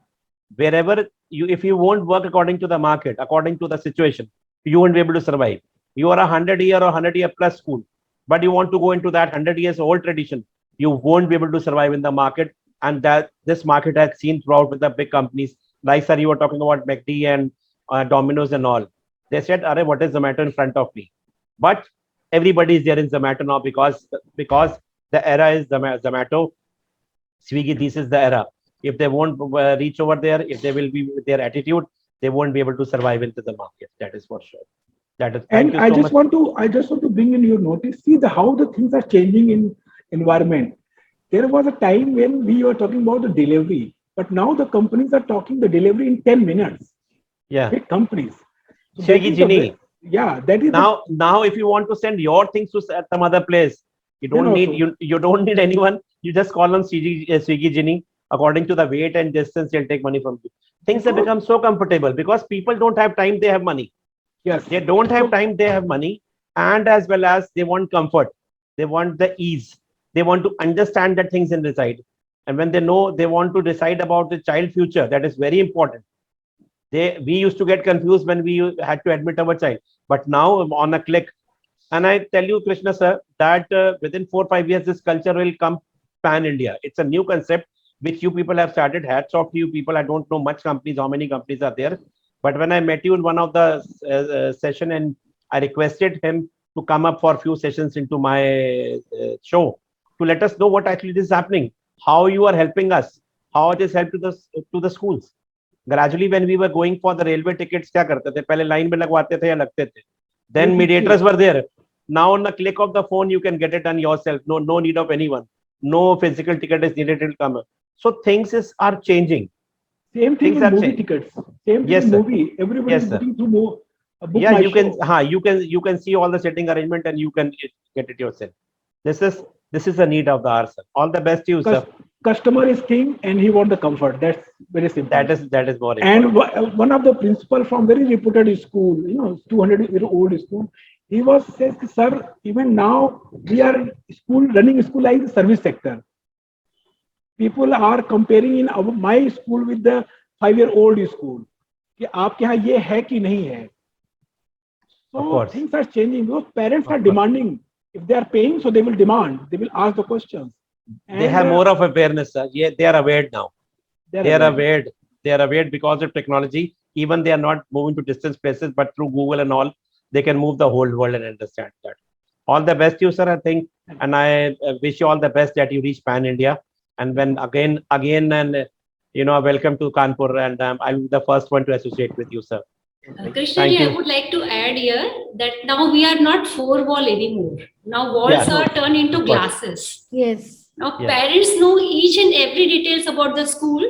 Wherever if you won't work according to the market, according to the situation, you won't be able to survive. You are a 100-year or 100-year plus school, but you want to go into that 100 years old tradition. You won't be able to survive in the market. And that this market has seen throughout with the big companies. Like, sir, you were talking about McD and Domino's and all. They said, "Arey, what is Zomato in front of me?" But everybody is there in Zomato now because the era is Zomato, Swiggy. This is the era. If they won't reach over there, if they will be with their attitude, they won't be able to survive into the market. That is for sure. That is. Thank And you I so just much. want to bring in your notice. See how the things are changing in environment. There was a time when we were talking about the delivery, but now the companies are talking the delivery in 10 minutes. Yeah. Big companies. So that Swiggy is the Genie. yeah, that is Now if you want to send your things to some other place, you Then don't need also- you don't need anyone. You just call on Swiggy Genie. According to the weight and distance, they'll take money from you. Things have become so comfortable because people don't have time, they have money. yes. They don't have time, they have money, and as well as they want comfort, they want the ease, they want to understand that things in reside. And when they know, they want to decide about the child future. That is very important. We used to get confused when we had to admit our child, but now on a click. And I tell you, Krishna sir, that within 4 or 5 years this culture will come pan India. It's a new concept which you people have started. Hats off to you people. I don't know much companies, how many companies are there, but when I met you in one of the session and I requested him to come up for a few sessions into my show to let us know what actually is happening, how you are helping us, how it is help to the schools. Gradually when we were going for the railway tickets, क्या करते थे पहले line में लगवाते थे या लगते थे. Then mediators were there. Now on the click of the phone you can get it done yourself. No need of anyone. No physical ticket is needed to come. So things are changing. Same thing Things in are movie changing. tickets. Same thing Yes, in sir. movie. Everybody Yes, is sir. booking through book Yeah, my you can show. you can see all the setting arrangement and you can get it yourself. This is the need of the hour, sir. All the best to you, sir. Customer is king and he wants the comfort. That's very simple. That is more And important. one of the principal from very reputed school, 200-year-old school, he was says, sir, even now we are running school like the service sector. People are comparing in my school with the 5-year-old school. कि आपके यहाँ ये है कि नहीं है. Of So course. things are changing because parents Of are course. demanding. If they are paying, so they will demand. They will ask the questions. They have more of awareness, sir. Yeah, they are aware now. They are aware. They are aware because of technology. Even they are not moving to distant places, but through Google and all, they can move the whole world and understand that. All the best to you, sir. I think, and I wish you all the best that you reach pan India. And when again, and welcome to Kanpur. And I'll be the first one to associate with you, sir. Krishna, Thank I you. would like to add here that now we are not four wall anymore. Now walls Yeah, are turned into of course. glasses. Yes. Now Yeah. parents know each and every details about the school.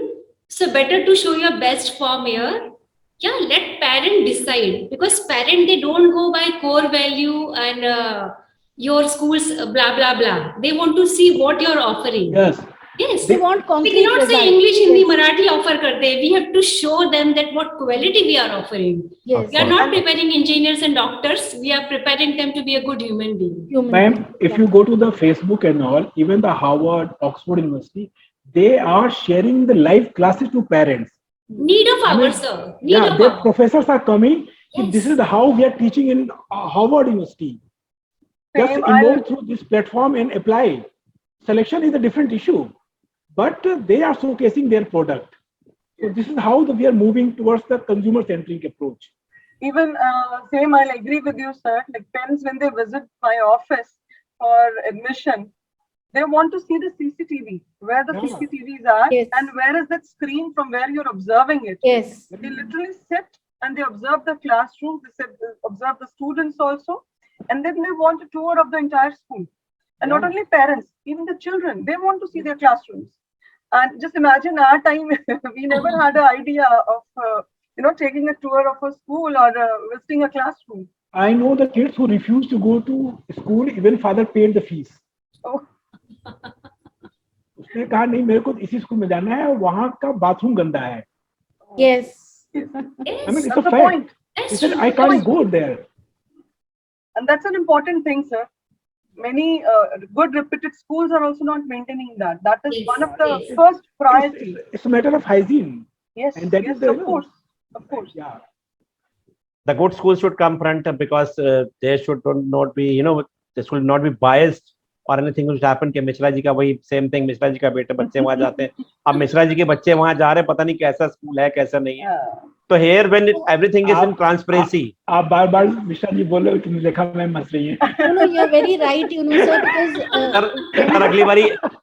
So better to show your best form here. Yeah, let parent decide because parent they don't go by core value and your school's blah blah blah. They want to see what you're offering. Yes. Yes. They want We concrete cannot results. say English, Hindi, Yes. Marathi offer karte. We have to show them that what quality we are offering. Yes. We are not preparing engineers and doctors. We are preparing them to be a good human being. Ma'am, if you go to the Facebook and all, even the Harvard, Oxford University, they are sharing the live classes to parents. Need of ours, sir. Need Yeah, of their ours. professors are coming. Yes. This is how we are teaching in Harvard University. Just Same, enroll through this platform and apply. Selection is a different issue, but they are showcasing their product. So this is how we are moving towards the consumer-centric approach. Even same, I'll agree with you, sir. Like parents, when they visit my office for admission, they want to see the CCTV, where the CCTVs are, Yes. and where is that screen from where you're observing it. Yes. They literally sit and they observe the classroom, they observe the students also, and then they want a tour of the entire school. And not only parents, even the children, they want to see their classrooms. And just imagine our time, we never had an idea of taking a tour of a school or visiting a classroom. I know the kids who refuse to go to school, even father paid the fees. Oh. उसने कहा नहीं मेरे को इसी school में जाना है वहां का बाथरूम गंदा है. Yes. Yes. I mean, it's That's a the fact. point. He That's said, true. I can't go there. And that's an important thing, sir. Many good reputed schools are also not maintaining that. That is Yes, one of the yes. first priorities. It's a matter of hygiene. Yes, And that yes, is the, of course. Yeah. the good schools should come front because there should not be, this should not be biased or anything which happen कि मिश्रा जी का वही same thing, Mishra ji का बेटे बच्चे वहां जाते हैं, अब मिश्रा जी के बच्चे वहां जा रहे हैं, पता नहीं कैसा स्कूल है कैसा नहीं है. तो here when everything is in transparency. आप बार-बार मिश्रा जी बोल रहे हो, तुमने देखा मैं मस रही है. No, you're very right, sir, because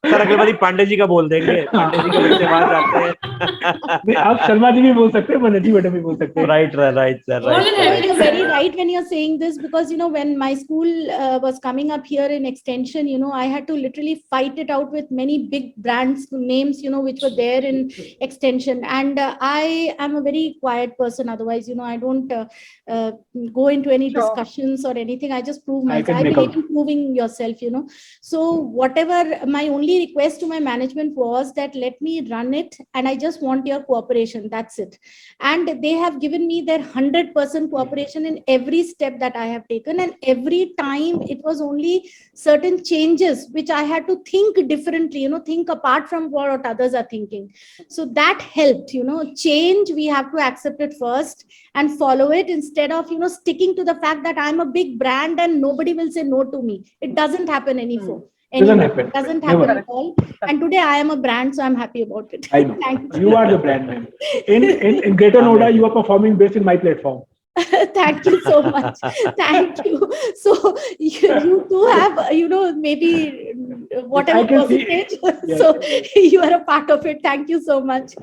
sir अगली बारी पांडे जी का बोल देंगे, पांडे जी के बच्चे वहां जाते हैं. आप शर्मा जी भी बोल सकते हैं, बनर्जी बेटा भी बोल सकते हैं. Right, sir. You're very right when you're saying this, because when my school was coming up here in extension, I had to literally fight it out with many big brands names, which were there in extension, and I am a very quiet person. Otherwise, I don't go into any discussions or anything. I just prove myself. I believe in proving yourself. So whatever, my only request to my management was that let me run it, and I just want your cooperation. That's it. And they have given me their 100% cooperation in every step that I have taken, and every time it was only certain changes which I had to think differently, think apart from what others are thinking. So that helped. Change, we have to accept it first and follow it, instead of sticking to the fact that I'm a big brand and nobody will say no to me. It doesn't happen anymore. Doesn't happen. Doesn't happen at all. And today I am a brand, so I'm happy about it. I know. Thank you are the brand man. In Greater Noida, you are performing best in my platform. Thank you so much. Thank you. So you too have, maybe whatever percentage. Yes. So you are a part of it. Thank you so much.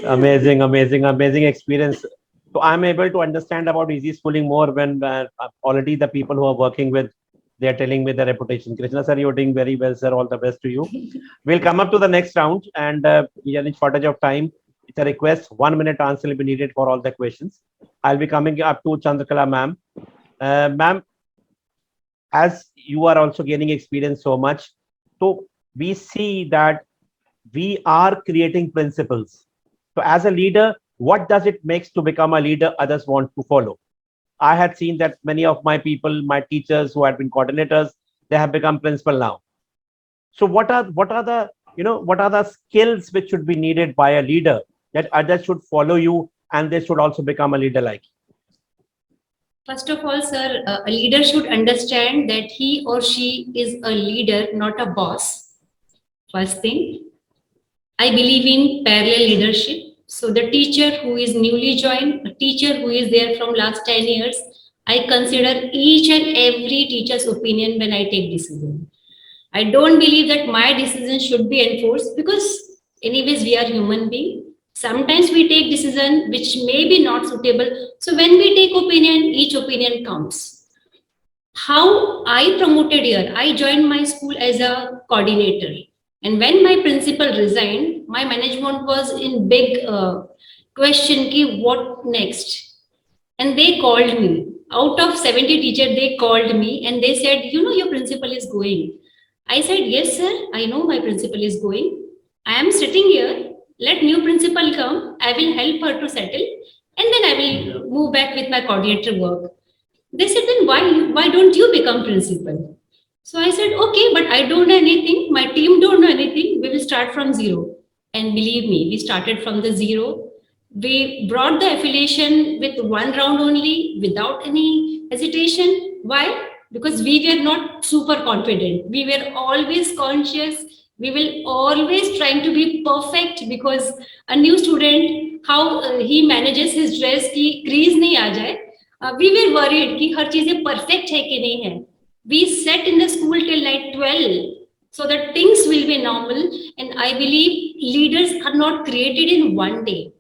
Amazing experience. So I'm able to understand about easy schooling more when already the people who are working with, they are telling me their reputation. Krishna sir, you're doing very well, sir. All the best to you. We'll come up to the next round, and we are in shortage of time. It's a request. 1 minute answer will be needed for all the questions. I'll be coming up to Chandrakala ma'am. Ma'am, as you are also gaining experience so much, so we see that we are creating principles. So as a leader, what does it makes to become a leader others want to follow? I had seen that many of my people, my teachers who had been coordinators, they have become principal now. So what are the skills which should be needed by a leader that others should follow you and they should also become a leader like you? First of all, sir, a leader should understand that he or she is a leader, not a boss. First thing, I believe in parallel leadership. So the teacher who is newly joined, a teacher who is there from last 10 years, I consider each and every teacher's opinion when I take decision. I don't believe that my decision should be enforced, because anyways, we are human beings. Sometimes we take decision which may be not suitable. So when we take opinion, each opinion counts. How I promoted here, I joined my school as a coordinator. And when my principal resigned, my management was in big question, ki what next? And they called me. Out of 70 teachers, they called me and they said, your principal is going. I said, yes, sir, I know my principal is going. I am sitting here. Let new principal come. I will help her to settle. And then I will move back with my coordinator work. They said, then why don't you become principal? So I said, okay, but I don't know anything. My team don't know anything. We will start from zero. And believe me, we started from the zero. We brought the affiliation with one round only, without any hesitation. Why? Because we were not super confident. We were always conscious. We will always trying to be perfect, because a new student, how he manages his dress, ki crease nahi aa jaye. We were worried ki har cheeze perfect hai ki nahi hai. We sat in the school till night 12, so that things will be normal. And I believe leaders are not created in one day.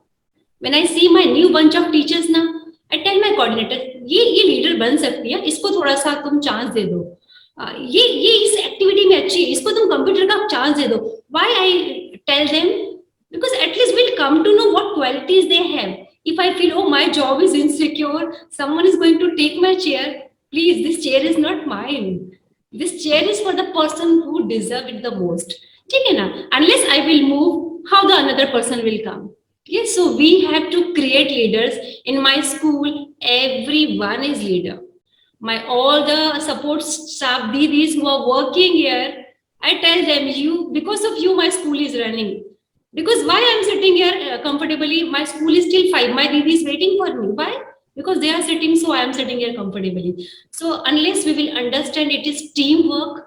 When I see my new bunch of teachers now, I tell my coordinator, ये leader बन सकती है, इसको थोड़ा सा तुम chance दे दो. ये इस activity में अच्छी है, इसको तुम computer का chance दे दो. Why I tell them? Because at least we'll come to know what qualities they have. If I feel, oh, my job is insecure, someone is going to take my chair. Please, this chair is not mine. This chair is for the person who deserves it the most. Unless I will move, how the another person will come? Yes, so we have to create leaders. In my school, everyone is leader. All the support staff, didis who are working here, I tell them, because of you, my school is running. Because why I'm sitting here comfortably, my school is still 5. My didi is waiting for me. Why? because they are sitting, so I am sitting here comfortably. So unless we will understand it is teamwork,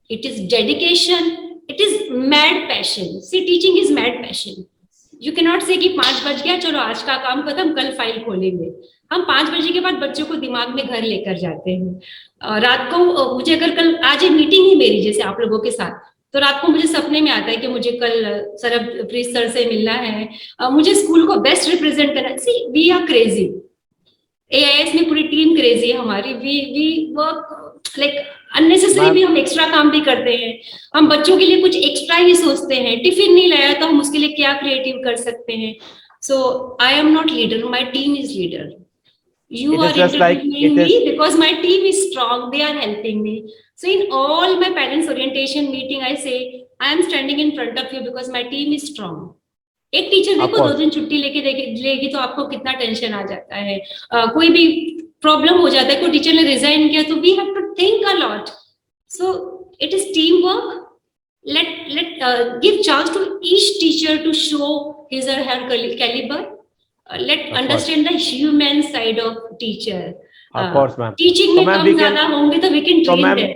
it is dedication, it is mad passion. See, teaching is mad passion. You cannot say कि 5 बज गया चलो आज का काम खत्म कल file खोलेंगे. हम 5 बजे के बाद बच्चों को दिमाग में घर लेकर जाते हैं. रात को मुझे अगर कल आज एक मीटिंग ही मेरी जैसे आप लोगों के साथ, तो रात को मुझे सपने में आता है कि मुझे कल सरबप्रीत सर से मिलना है, मुझे स्कूल को बेस्ट रिप्रेजेंट करना है. सी वी आर क्रेजी. AIS में पूरी टीम क्रेजी है हमारी. वी वर्क लाइक अननेसेसरी भी हम एक्स्ट्रा काम भी करते हैं. हम बच्चों के लिए कुछ एक्स्ट्रा ही सोचते हैं. टिफिन नहीं लाया तो हम उसके लिए क्या क्रिएटिव कर सकते हैं. So I am not leader, my team is leader. You are interviewing me because my team is strong. They are helping me. So in all my parents orientation meeting, I say I am standing in front of you because my team is strong. एक teacher देखो 2 दिन छुट्टी लेगी तो आपको कितना tension आ जाता है. कोई भी प्रॉब्लम हो जाता है, कोई टीचर ने रिजाइन किया तो we have to think a lot. So it is team work. Let give chance to each teacher to show his or her caliber. Let understand the human side of teacher. Of course, ma'am. Teaching में कम ज़्यादा होंगे तो we can train them.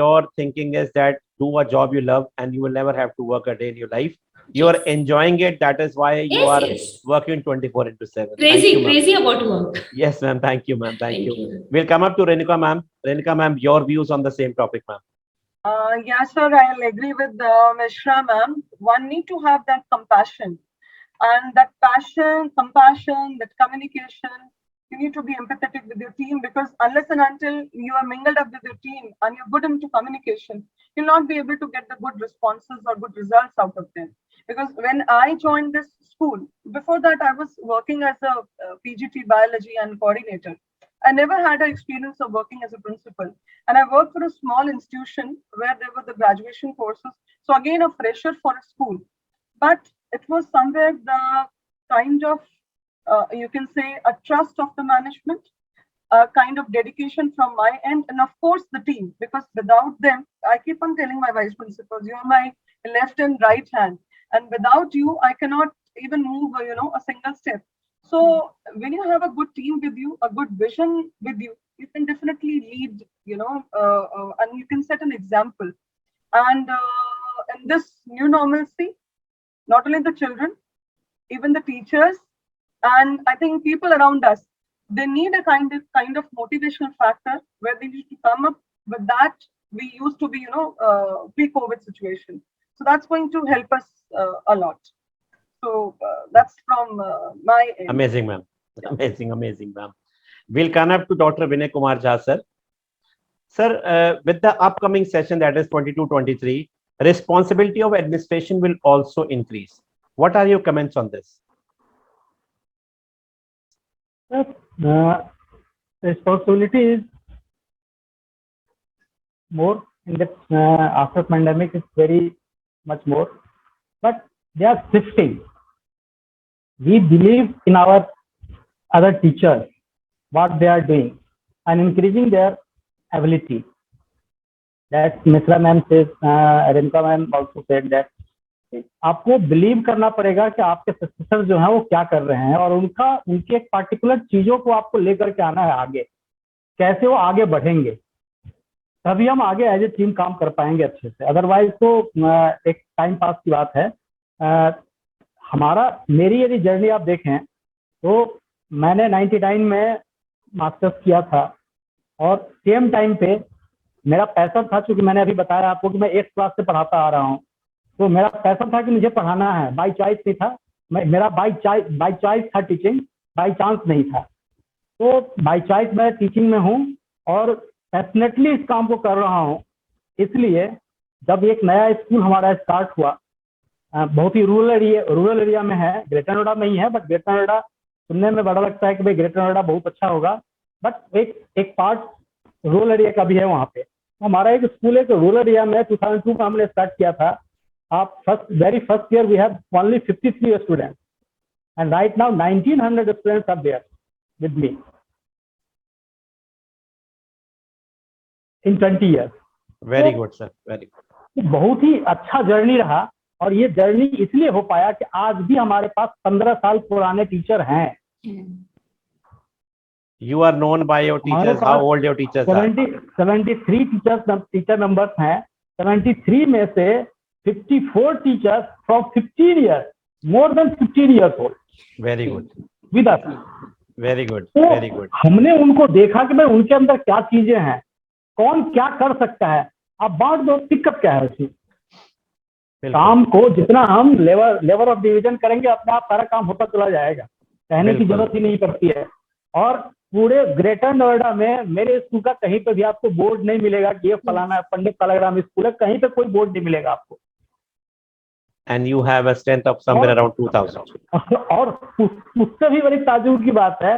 Your thinking is that do a job you love and you will never have to work a day in your life. You are enjoying it. That is why you are working 24/7. Crazy about work. Yes, ma'am. Thank you, ma'am. Thank you. We'll come up to Renuka, ma'am. Renuka, ma'am, your views on the same topic, ma'am. Yeah, sir, I'll agree with Mishra, ma'am. One need to have that compassion. And that passion, compassion, that communication, you need to be empathetic with your team, because unless and until you are mingled up with your team and you're good into communication, you'll not be able to get the good responses or good results out of them. Because when I joined this school, before that I was working as a PGT biology and coordinator. I never had an experience of working as a principal. And I worked for a small institution where there were the graduation courses. So again, a fresher for a school. But it was somewhere the kind of, you can say, a trust of the management, a kind of dedication from my end, and of course the team, because without them, I keep on telling my vice principals, you are my left and right hand, and without you, I cannot even move, a single step. So when you have a good team with you, a good vision with you, you can definitely lead, and you can set an example. And in this new normalcy, not only the children, even the teachers, and I think people around us, they need a kind of motivational factor where they need to come up with that. We used to be, pre-COVID situation. So that's going to help us a lot. So that's from my end. Amazing, ma'am. Amazing, ma'am. We'll come up to Dr. Vinay Kumar Jha, sir. Sir, with the upcoming session, that is 22-23, responsibility of administration will also increase. What are your comments on this? Responsibility is more in the after pandemic. It's very much more, but they are shifting. We believe in our other teachers, what they are doing, and increasing their ability. That Mishra ma'am says, Renuka ma'am also said that आपको believe करना पड़ेगा कि आपके successor जो हैं वो क्या कर रहे हैं, और उनके एक पार्टिकुलर चीजों को आपको लेकर के आना है आगे, कैसे वो आगे बढ़ेंगे, तभी हम आगे एज ए टीम काम कर पाएंगे अच्छे से. अदरवाइज तो एक टाइम पास की बात है. मेरी यदि जर्नी आप देखें तो मैंने 99 में मास्टर्स किया था, और सेम टाइम पे मेरा पैशन था, चूंकि मैंने अभी बताया आपको कि मैं 8th क्लास से पढ़ाता आ रहा हूँ, तो मेरा पैशन था कि मुझे पढ़ाना है. बाय चॉइस नहीं था, मेरा बाय चॉइस था टीचिंग, बाय चांस नहीं था. तो बाय चॉइस मैं टीचिंग में हूँ और पैशनेटली इस काम को कर रहा हूँ. इसलिए जब एक नया स्कूल हमारा स्टार्ट हुआ, बहुत ही रूरल एरिया में है, ग्रेटर नोएडा में ही है, बट ग्रेटर नोएडा सुनने में बड़ा लगता है कि भाई ग्रेटर नोएडा बहुत अच्छा होगा, बट एक पार्ट रूरल एरिया का भी है वहाँ पे. हमारा एक स्कूल है रूरल एरिया में 2002 में हमने स्टार्ट किया था. Very first year we have only 53 students, and right now 1900 students are there with me in 20 years. Very good, sir. Very good. बहुत ही अच्छा जर्नी रहा, और ये जर्नी इसलिए हो पाया कि आज भी हमारे पास 15 साल पुराने टीचर हैं. You are known by your teachers. How old your teachers are? 73 teacher members हैं. 73 में से 54 teachers from 15 years, more than 15 years old. Very good. With us. Very good. तो Very good. हमने उनको देखा कि भाई उनके अंदर क्या चीजें हैं, कौन क्या कर सकता है. अब बात दो, दिक्कत क्या है उसकी. काम को जितना हम लेवल ऑफ डिवीजन करेंगे, अपने आप सारा काम होता चला जाएगा, कहने की जरूरत ही नहीं पड़ती है. और पूरे ग्रेटर नोएडा में मेरे स्कूल का कहीं पे भी आपको बोर्ड नहीं मिलेगा कि ये फलाना पंडित कलाग्राम स्कूल है, कहीं पे कोई बोर्ड नहीं मिलेगा आपको. And you have a strength of somewhere around 2000. और उससे भी बड़ी ताज्जुब की बात है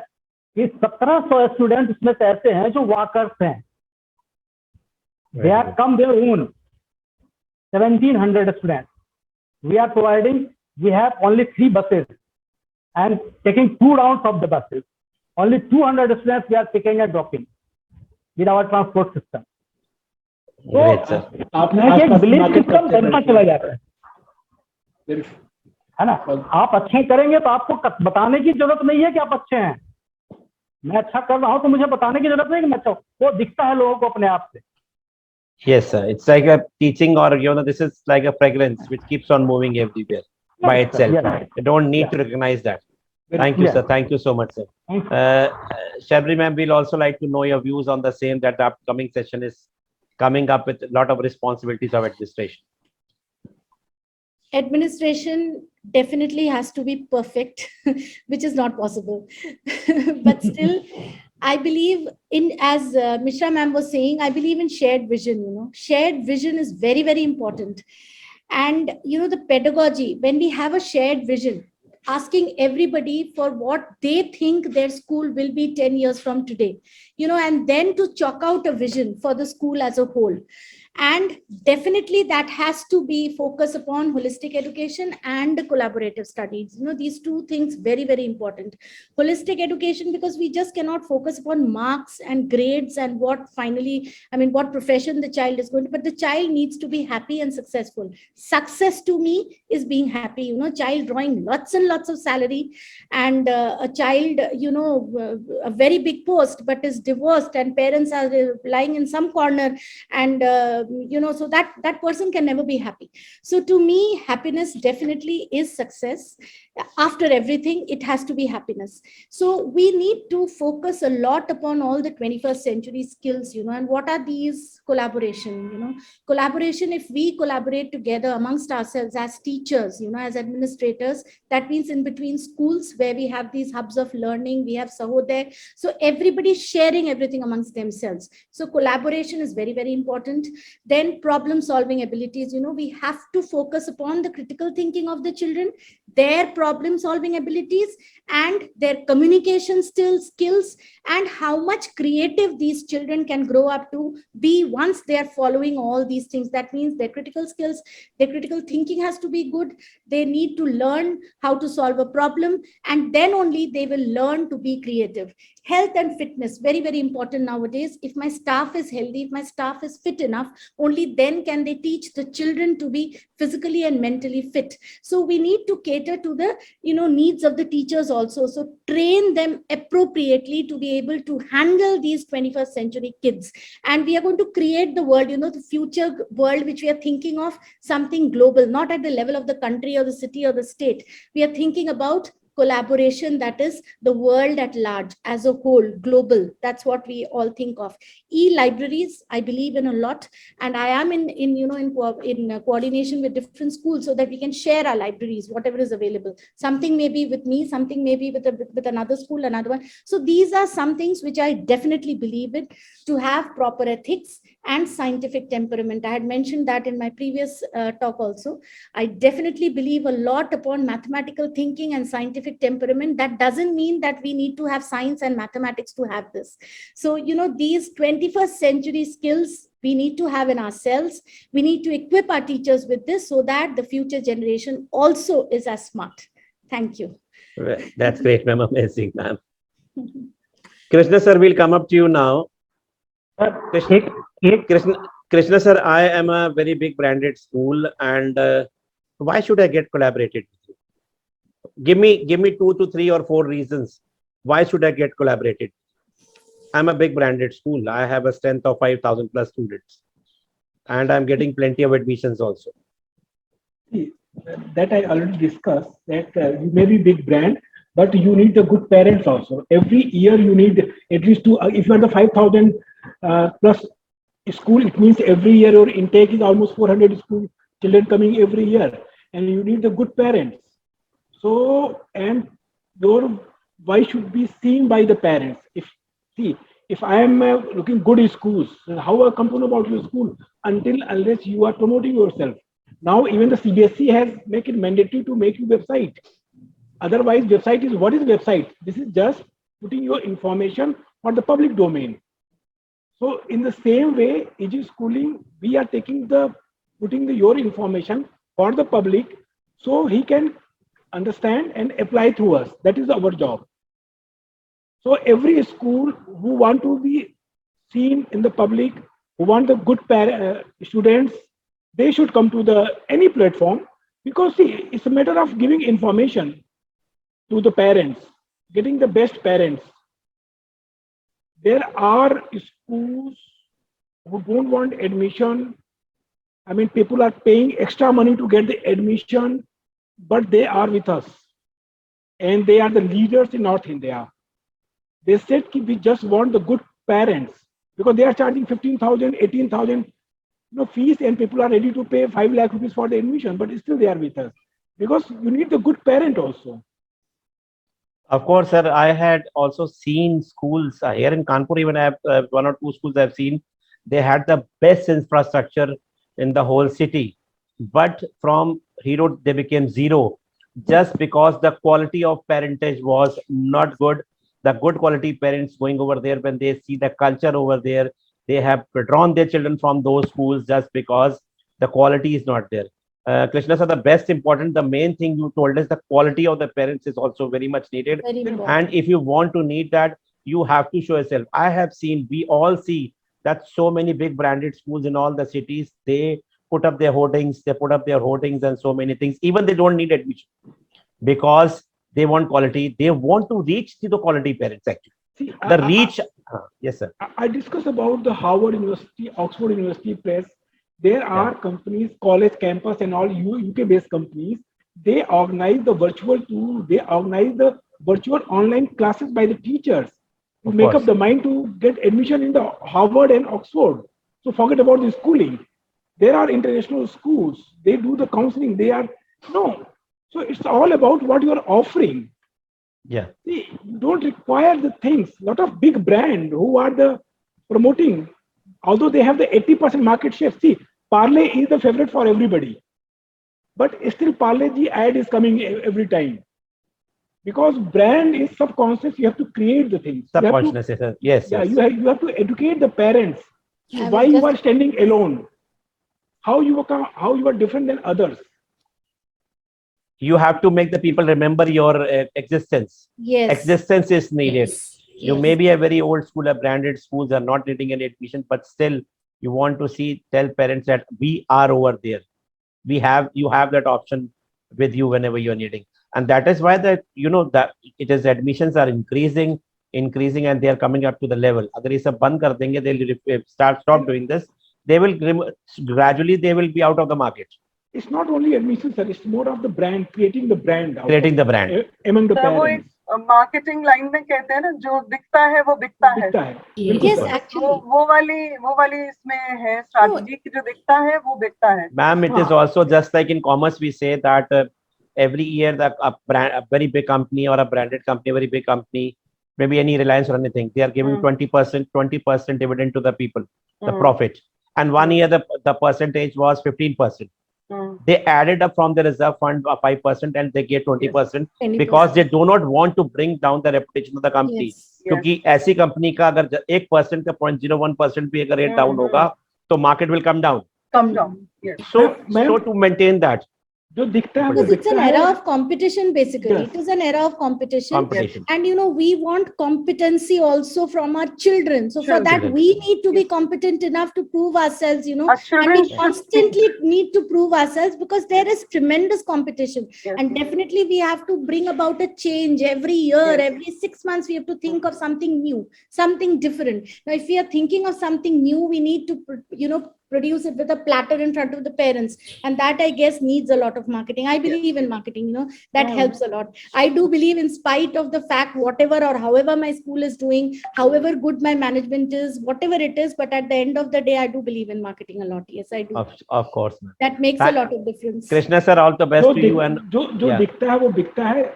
कि 1700 स्टूडेंट उसमें से ऐसे हैं जो वॉकर्स हैं. They are come their own. 1700 students. We are providing. We have only 3 buses and taking 2 rounds of the buses. Only 200 students we are picking and dropping with our transport system. Great, sir. आपने एक belief system बनता चला जा रहा है ना. आप अच्छे करेंगे तो आपको बताने की जरूरत नहीं है कि आप अच्छे हैं. मैं अच्छा कर रहा हूं तो मुझे बताने की जरूरत नहीं कि मैं अच्छा हूं. वो दिखता है लोगों को अपने आप से. Yes, sir. It's like a teaching, or this is like a fragrance which keeps on moving everywhere by itself. Yeah. You don't need to recognize that. Thank you, sir. Thank you so much, sir. Shabri ma'am, we'll also like to know your views on the same, that the upcoming session is coming up with a lot of responsibilities of administration. Administration definitely has to be perfect, which is not possible. But still, I believe in, as Mishra ma'am was saying, I believe in shared vision. Shared vision is very, very important. And, the pedagogy, when we have a shared vision, asking everybody for what they think their school will be 10 years from today, and then to chalk out a vision for the school as a whole. And definitely that has to be focused upon holistic education and collaborative studies. These two things, very, very important. Holistic education, because we just cannot focus upon marks and grades and what profession the child is going to, but the child needs to be happy and successful. Success to me is being happy, child drawing lots and lots of salary, and a child, a very big post, but is divorced and parents are lying in some corner, and so that person can never be happy. So to me, happiness definitely is success. After everything, it has to be happiness. So we need to focus a lot upon all the 21st century skills, and what are these? Collaboration, collaboration. If we collaborate together amongst ourselves as teachers, as administrators, that means in between schools where we have these hubs of learning, we have Sahodaya. So everybody sharing everything amongst themselves. So collaboration is very, very important. Then problem solving abilities, we have to focus upon the critical thinking of the children, their problem solving abilities, and their communication skills, and how much creative these children can grow up to be once they are following all these things. That means their critical skills, their critical thinking has to be good. They need to learn how to solve a problem, and then only they will learn to be creative. Health and fitness, very, very important nowadays. If my staff is healthy, if my staff is fit enough, only then can they teach the children to be physically and mentally fit. So we need to cater to the needs of the teachers also. So train them appropriately to be able to handle these 21st century kids. And we are going to create the world, the future world which we are thinking of, something global, not at the level of the country or the city or the state. We are thinking about collaboration, that is the world at large as a whole, global. That's what we all think of. E-libraries, I believe in a lot, and I am in coordination with different schools so that we can share our libraries, whatever is available. Something may be with me, something may be with another school, another one. So these are some things which I definitely believe in, to have proper ethics and scientific temperament. I had mentioned that in my previous talk also. I definitely believe a lot upon mathematical thinking and scientific temperament. That doesn't mean that we need to have science and mathematics to have this. So, these 21st century skills we need to have in ourselves. We need to equip our teachers with this so that the future generation also is as smart. Thank you. That's great, ma'am. Amazing, ma'am. Krishna sir, we'll come up to you now. Krishna sir, I am a very big branded school, and why should I get collaborated with you? Give me 2 to 3 or 4 reasons. Why should I get collaborated? I'm a big branded school. I have a strength of 5,000 plus students, and I'm getting plenty of admissions also. See, that I already discussed that you may be big brand, but you need the good parents also. Every year you need at least two. If you are the 5,000 plus school, it means every year your intake is almost 400 school children coming every year, and you need the good parents. So, and your voice should be seen by the parents. If see, if I am looking good in schools, how I come to know about your school until unless you are promoting yourself. Now, even the CBSE has make it mandatory to make you website. Otherwise, website is what is website? This is just putting your information for the public domain. So, in the same way, EG schooling, we are taking the putting the your information for the public, so he can understand and apply through us. That is our job. So every school who want to be seen in the public, who want the good students, they should come to the any platform, because see, it's a matter of giving information to the parents, getting the best parents. There are schools who don't want admission. I mean, people are paying extra money to get the admission, but they are with us, and they are the leaders in North India. They said we just want the good parents, because they are charging 15,000, 18,000, fees, and people are ready to pay 5 lakh rupees for the admission, but still they are with us, because you need the good parent also. Of course, sir. I had also seen schools here in Kanpur. Even I have one or two schools I've seen. They had the best infrastructure in the whole city, but from hero they became zero, just because the quality of parentage was not good. The good quality parents going over there, when they see the culture over there, they have withdrawn their children from those schools just because the quality is not there. Krishna sir, the best important, the main thing you told us, the quality of the parents is also very much needed. Very important. And if you want to need that, you have to show yourself. I have seen, we all see that so many big branded schools in all the cities, they put up their hoardings and so many things. Even they don't need admission because they want quality. They want to reach to the quality parents actually. See, The reach. Yes, sir. I discussed about the Harvard University, Oxford University Press. There are companies, college campus and all UK-based companies. They organize the virtual tool. They organize the virtual online classes by the teachers to Of make course. up the mind to get admission in the Harvard and Oxford. So forget about the schooling. There are international schools. They do the counseling. They are no. So it's all about what you are offering. Yeah. See, you don't require the things. Lot of big brand who are the promoting, although they have the 80% market share. See, Parle is the favorite for everybody, but still Parle G ad is coming every time, because brand is subconscious. You have to create the things. You have to, Subconsciousness. Yes, sir. Yes. yeah, Yes. you have to educate the parents I why was you just- are standing alone, how you are different than others. You have to make the people remember your existence. Yes. Existence is needed. Yes. You Yes. may be a very old school, a branded schools are not needing any admission, but still you want to tell parents that we are over there. You have that option with you whenever you're needing. And that is why that it is admissions are increasing, and they are coming up to the level. Agar ye sab band kar denge, they'll stop doing this. They will gradually they will be out of the market. It's not only admission, sir. It's more of the brand, creating the brand. Creating the brand. Among the sir वो parents. एक marketing line में कहते हैं ना, जो दिखता है वो बिकता है. दिखता है. Yes. बिल्कुल Yes, सर. actually. वो वाली इसमें है स्ट्रैटेजी कि जो दिखता है वो बिकता है. Ma'am, it is also just like in commerce, we say that every year a very big company or a branded company, a very big company, maybe any Reliance or anything, they are giving 20% dividend to the people, the profit. And 1 year the percentage was 15%. They added up from the reserve fund 5% and they get 20% 20%. because they do not want to bring down the reputation of the company. Yes. क्योंकि ऐसी company का अगर 1% का 0.01% भी अगर rate down होगा तो market will come down. Come down. Yes. So to maintain that, जो दिखता है वो Because it's an दिखता era है. of competition, basically. Yes. It is an era of competition. Competition. And, we want competency also from our children. So for that, Children. we need to be competent enough to prove ourselves, Our and children we should constantly need to prove ourselves because there is tremendous competition. Yes. And definitely we have to bring about a change every year, Yes. every 6 months, we have to think of something new, something different. Now, if we are thinking of something new, we need to, produce it with a platter in front of the parents. And that, I guess, needs a lot of marketing. I believe in marketing, that helps a lot. I do believe, in spite of the fact, whatever or however my school is doing, however good my management is, whatever it is, but at the end of the day, I do believe in marketing a lot. Yes, I do. Of course, ma'am. That makes a lot of difference. Krishna sir, all the best to you. And जो दिखता है वो बिकता है.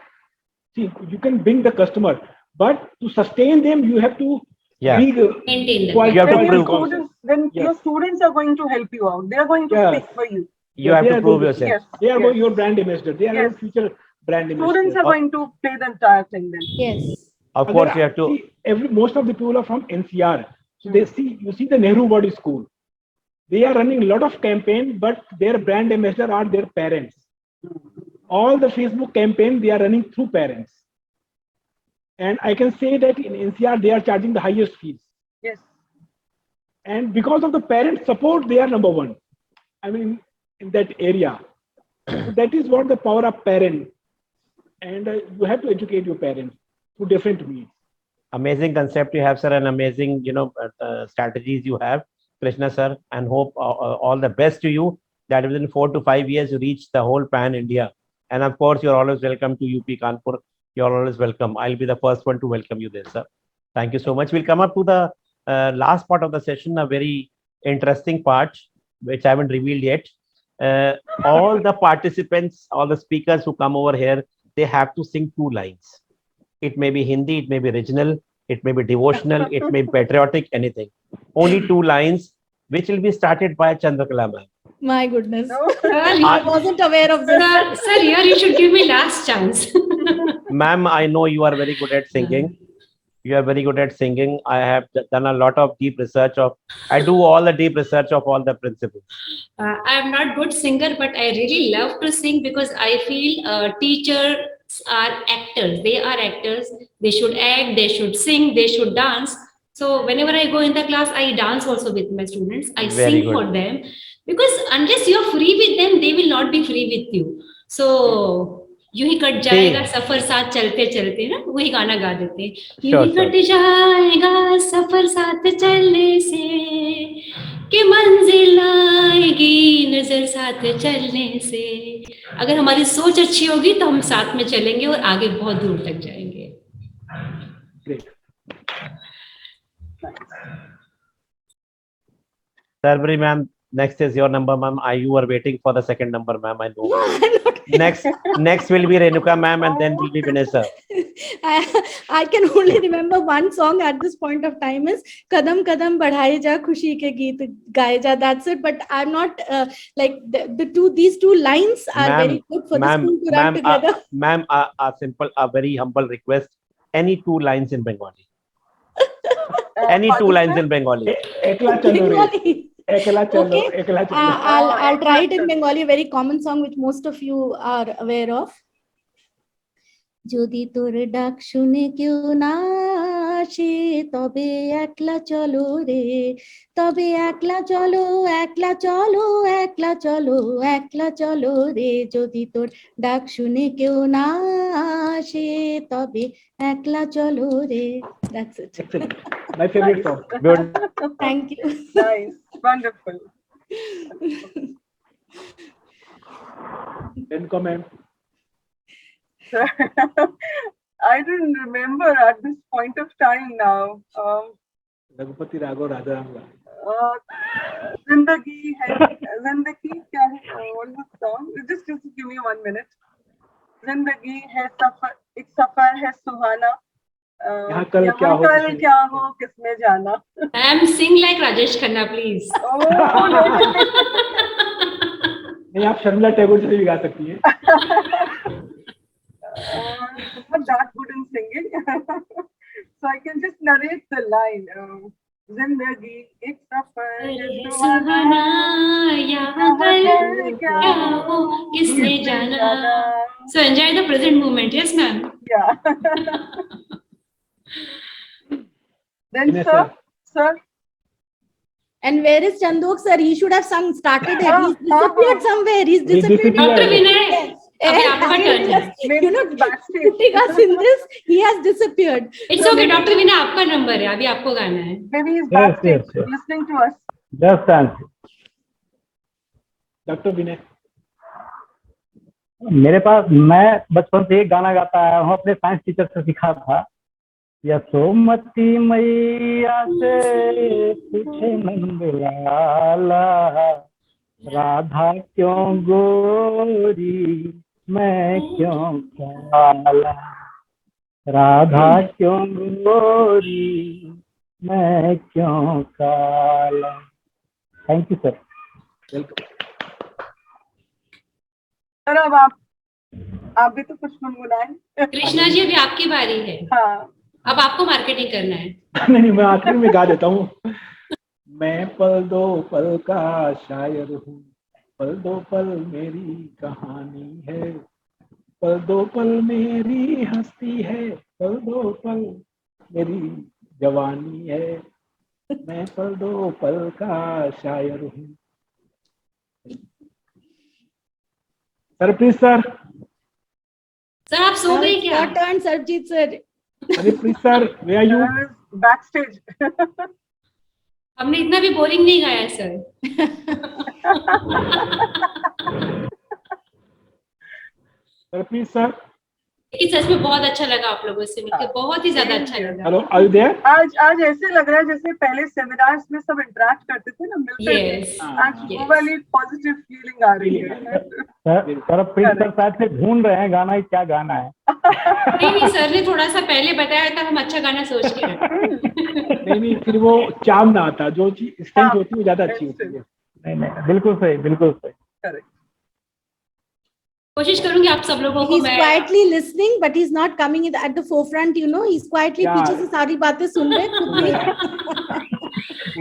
See, you can bring the customer, but to sustain them, you have to maintain them. You have to prove. Then your students are going to help you out. They are going to speak for you. You have to prove yourself. Yes. They are your brand ambassador. They are your future brand ambassador. Students are going to play the entire thing then. Yes. Of course, you have to. See, most of the people are from NCR, so you see the Nehru Body School. They are running a lot of campaign, but their brand ambassador are their parents. All the Facebook campaign they are running through parents. And I can say that in NCR, they are charging the highest fees. Yes. And because of the parent support, they are number one. I mean, in that area. So that is what the power of parent. And you have to educate your parents to different means. Amazing concept you have, sir, and amazing, strategies you have, Krishna sir, and hope all the best to you. That within 4 to 5 years, you reach the whole pan India. And of course, you're always welcome to UP Kanpur. You're always welcome. I'll be the first one to welcome you there, sir. Thank you so much. We'll come up to the last part of the session, a very interesting part, which I haven't revealed yet. All the participants, all the speakers who come over here, they have to sing 2 lines. It may be Hindi, it may be regional, it may be devotional, it may be patriotic, anything. Only 2 lines, which will be started by Chandrakala ma'am. My goodness. I I wasn't aware of this. Sir, here you should give me last chance. Ma'am, I know you are very good at singing. You are very good at singing. I have done a lot of deep research I do all the deep research of all the principles. I am not good singer, but I really love to sing because I feel teachers are actors. They are actors. They should act, they should sing, they should dance. So whenever I go in the class, I dance also with my students. I Very sing good. for them because unless you are free with them, they will not be free with you. So यूं ही cut जाएगा सफर साथ चलते चलते ना, वही गाना गा देते हैं. यूं ही कट जाएगा सफर साथ चलने से कि मंजिल आएगी नजर साथ चलने से. अगर हमारी सोच अच्छी होगी तो हम साथ में चलेंगे और आगे बहुत दूर तक जाएंगे. Sarvari ma'am, next is your number, ma'am. You are waiting for the second number, ma'am. I know. Next will be Renuka ma'am, and then will be Vanessa. I can only remember one song at this point of time is Kadam Kadam Badhaye Ja Khushi Ke Geet Gaye Ja. That's it. But I'm not these 2 lines are very good for the school to run together. Ma'am, a very humble request. Any 2 lines in Bengali. Any 2 lines in Bengali. Bengali. Okay. I'll try it in Bengali, a very common song which most of you are aware of. যদি তোর ডাক শুনে কেউ না আসে তবে একলা চলো রে, তবে একলা চলো একলা চলো একলা চলো একলা চলো রে, যদি তোর ডাক শুনে কেউ না আসে তবে একলা চলো রে. That's it. Excellent. My favorite song. Good. Thank you. Nice. Wonderful. Then comment. I don't remember at this point of time now. Ragupati Raghav Radharam. Zindagi kya hai? What is the song? Just give me 1 minute. Zindagi hai safar, ek safar hai suhana. यहाँ कल क्या हो किसमें जाना. Ma'am, sing like Rajesh Khanna, please. Oh, no. नहीं, आप शर्मिला टैगोर से भी गा सकती हैं. Not that good in singing. So I can just narrate the line. जिंदगी एक सफर है सुहाना, यहाँ कल क्या हो किसने जाना. So enjoy the present moment. Yes, ma'am. Yeah. Then, Yes, sir. And where is Chandok, sir? He should have started it. हाँ, He's disappeared हाँ. somewhere. He's He disappeared. disappeared. Dr. Vinay, Yes. अभी आपका turn है. Maybe You know, it's backstage. putting us in this, he has disappeared. It's okay, Dr. Vinay, आपका number है. अभी आपको गाना है. Maybe he's Yes, backstage yes. listening to us. Just answer. Doctor Vinay, मेरे पास, मैं बचपन से एक गाना गाता आया हूँ, अपने साइंस टीचर से सीखा था. यशोमती मैया से पूछे नंद लाला, राधा क्यों गोरी मैं क्यों काला, राधा क्यों गोरी मैं क्यों काला. Thank you sir. Welcome. Sir अब आप भी तो कुछ गुनगुनाएं. कृष्णा जी, अभी आपकी बारी है. हाँ. अब आपको मार्केटिंग करना है. नहीं, मैं आखिर में गा देता हूँ. मैं पल दो पल का शायर हूँ, पल दो पल मेरी कहानी है, पल दो पल मेरी हस्ती है, पल दो पल मेरी जवानी है, मैं पल दो पल का शायर हूँ. Sir please sir. सर आप सो गए क्या? Your turn, Sarjeet sir. अरे please sir, where are you? Backstage. हमने इतना भी बोरिंग नहीं गाया सर. Sir please sir. लेकिन सच में बहुत अच्छा लगा आप लोगों से मिलकर, बहुत ही ज्यादा अच्छा लगा. Hello, are you there? आज ऐसे लग रहा है जैसे पहले सेमिनार्स में सब इंटरेक्ट करते थे ना, मिलते Yes. थे. आज वो वाली पॉजिटिव फीलिंग आ रही है. सर प्लीज सर शायद से ढूंढ रहे हैं गाना, क्या गाना है. नहीं, सर ने थोड़ा सा पहले बताया था, हम अच्छा गाना सोच के रखे. नहीं, फिर वो चाम ना आता, जो चीज स्ट्रेंथ होती है वो ज्यादा अच्छी होती है. नहीं, बिल्कुल सही, बिल्कुल सही. Correct. कोशिश करूंगी आप सब लोगों को He's मैं quietly listening, but he's not coming at the forefront. You know, he's quietly Yeah. पीछे से सारी बातें सुन रहे खुद भी.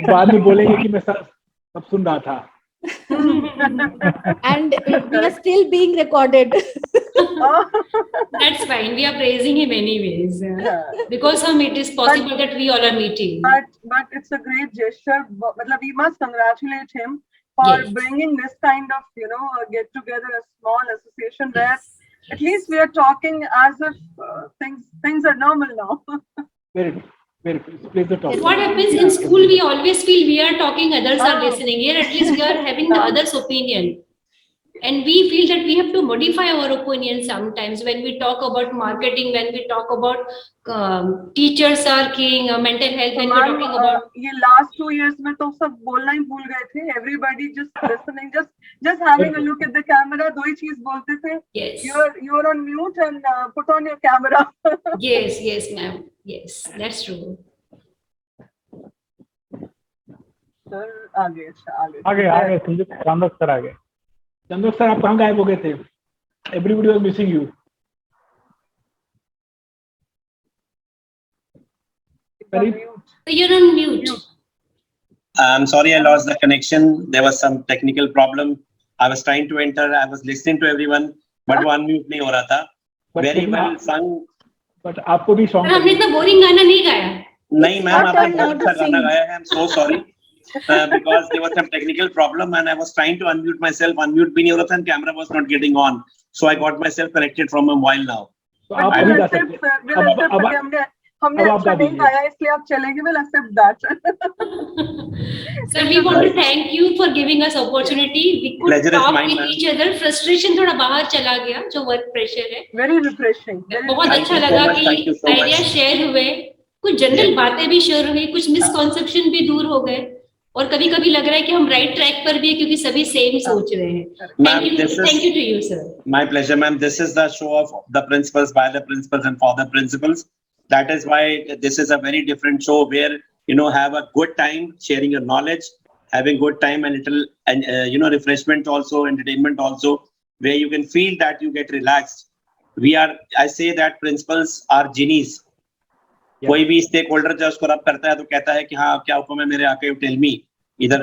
बाद में बोलेंगे कि मैं सब सुन रहा था. And we are still being recorded. That's fine. We are praising him anyways. Because it is possible that we all are meeting. But it's a great gesture. मतलब we must congratulate him for Yes. bringing this kind of, a get together, a small association where at least we are talking as if things are normal now. Very good. Very good. Please the topic. What happens in school, we always feel we are talking, others are listening. Here, at least we are having the other's opinion. And we feel that we have to modify our opinion sometimes when we talk about marketing, when we talk about teachers are king, mental health, when we're talking about. ये last 2 years में तो सब बोलना ही भूल गए थे. Everybody just listening, just having a look at the camera. दो ही चीज बोलते थे. Yes. You're on mute and put on your camera. Yes, ma'am. Yes, that's true. Sir, आगे. आगे चांदक सर आगे. चंदोक सर, आप कहाँ गायब हो गए थे? Everybody was missing you. You're on mute. I'm sorry, I lost the connection. There was some technical problem. I was trying to enter. I was listening to everyone, but वो unmute नहीं हो रहा था. Very well sung. But आपको भी song. हमने इतना boring गाना नहीं गाया. नहीं मैम, आपने बहुत अच्छा गाना गाया है. I'm so sorry. Because there was some technical problem and I was trying to unmute myself. Unmute भी नहीं हो रहा था and camera was not getting on. So I got myself connected from a while now. तो आप अभी गा सकते हैं. हमने अच्छा नहीं गाया इसलिए आप चलेंगे. We'll accept that. Sir, we want to thank you for giving us opportunity. We could Pleasure is talk mine, with ma'am. each other. Frustration थोड़ा बाहर चला गया, जो work pressure है. Very refreshing. बहुत Thank अच्छा you so लगा much, thank you कि so much. आइडिया शेयर हुए, कुछ जनरल बातें भी शेयर हुई, कुछ मिसकॉन्सेप्शन भी दूर हो गए, और कभी कभी लग रहा है कि हम राइट ट्रैक पर भी है क्योंकि सभी सेम सोच रहे हैं. Ma'am, Thank you to you, sir. My pleasure, ma'am. This is the show of the principals, by the principals, and for the principals. That is why this is a very different show where have a good time sharing your knowledge, having good time and little refreshment also, entertainment also, where you can feel that you get relaxed. I say that principals are genies. कोई भी stake holder जब उसको रब करता है तो कहता है कि हाँ क्या हुक्म है मेरे, आके tell me. Either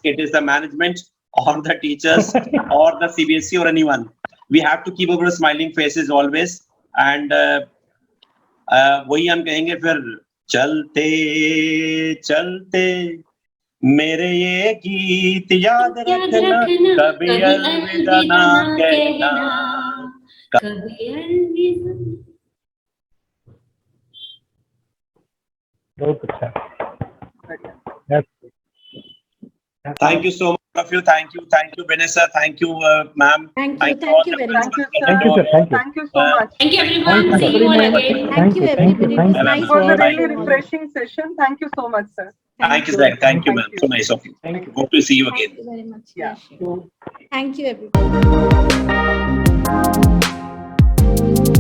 it is the management or the teachers or the CBSE or anyone. We have to keep our smiling faces always. And वही हम कहेंगे फिर, चलते चलते मेरे ये गीत याद रखना, कभी अलविदा ना कहना, कभी अलविदा। बहुत अच्छा। बढ़िया। That's Thank you so much of you. Thank you, Vanessa. Thank you, ma'am. Thank you all very the much. Thank you, Thank you, sir. sir. Thank you. Thank you so much. Thank you, everyone. Thank you See you all very much. again. Thank you, everybody. It was Thank nice It was a talking really to you all. refreshing session. Thank you so much, sir. Thank you, Zach. Thank you, ma'am. Thank you. So nice of you. Thank you. Hope to see you again. Thank you very much. Yeah. Thank you, everybody.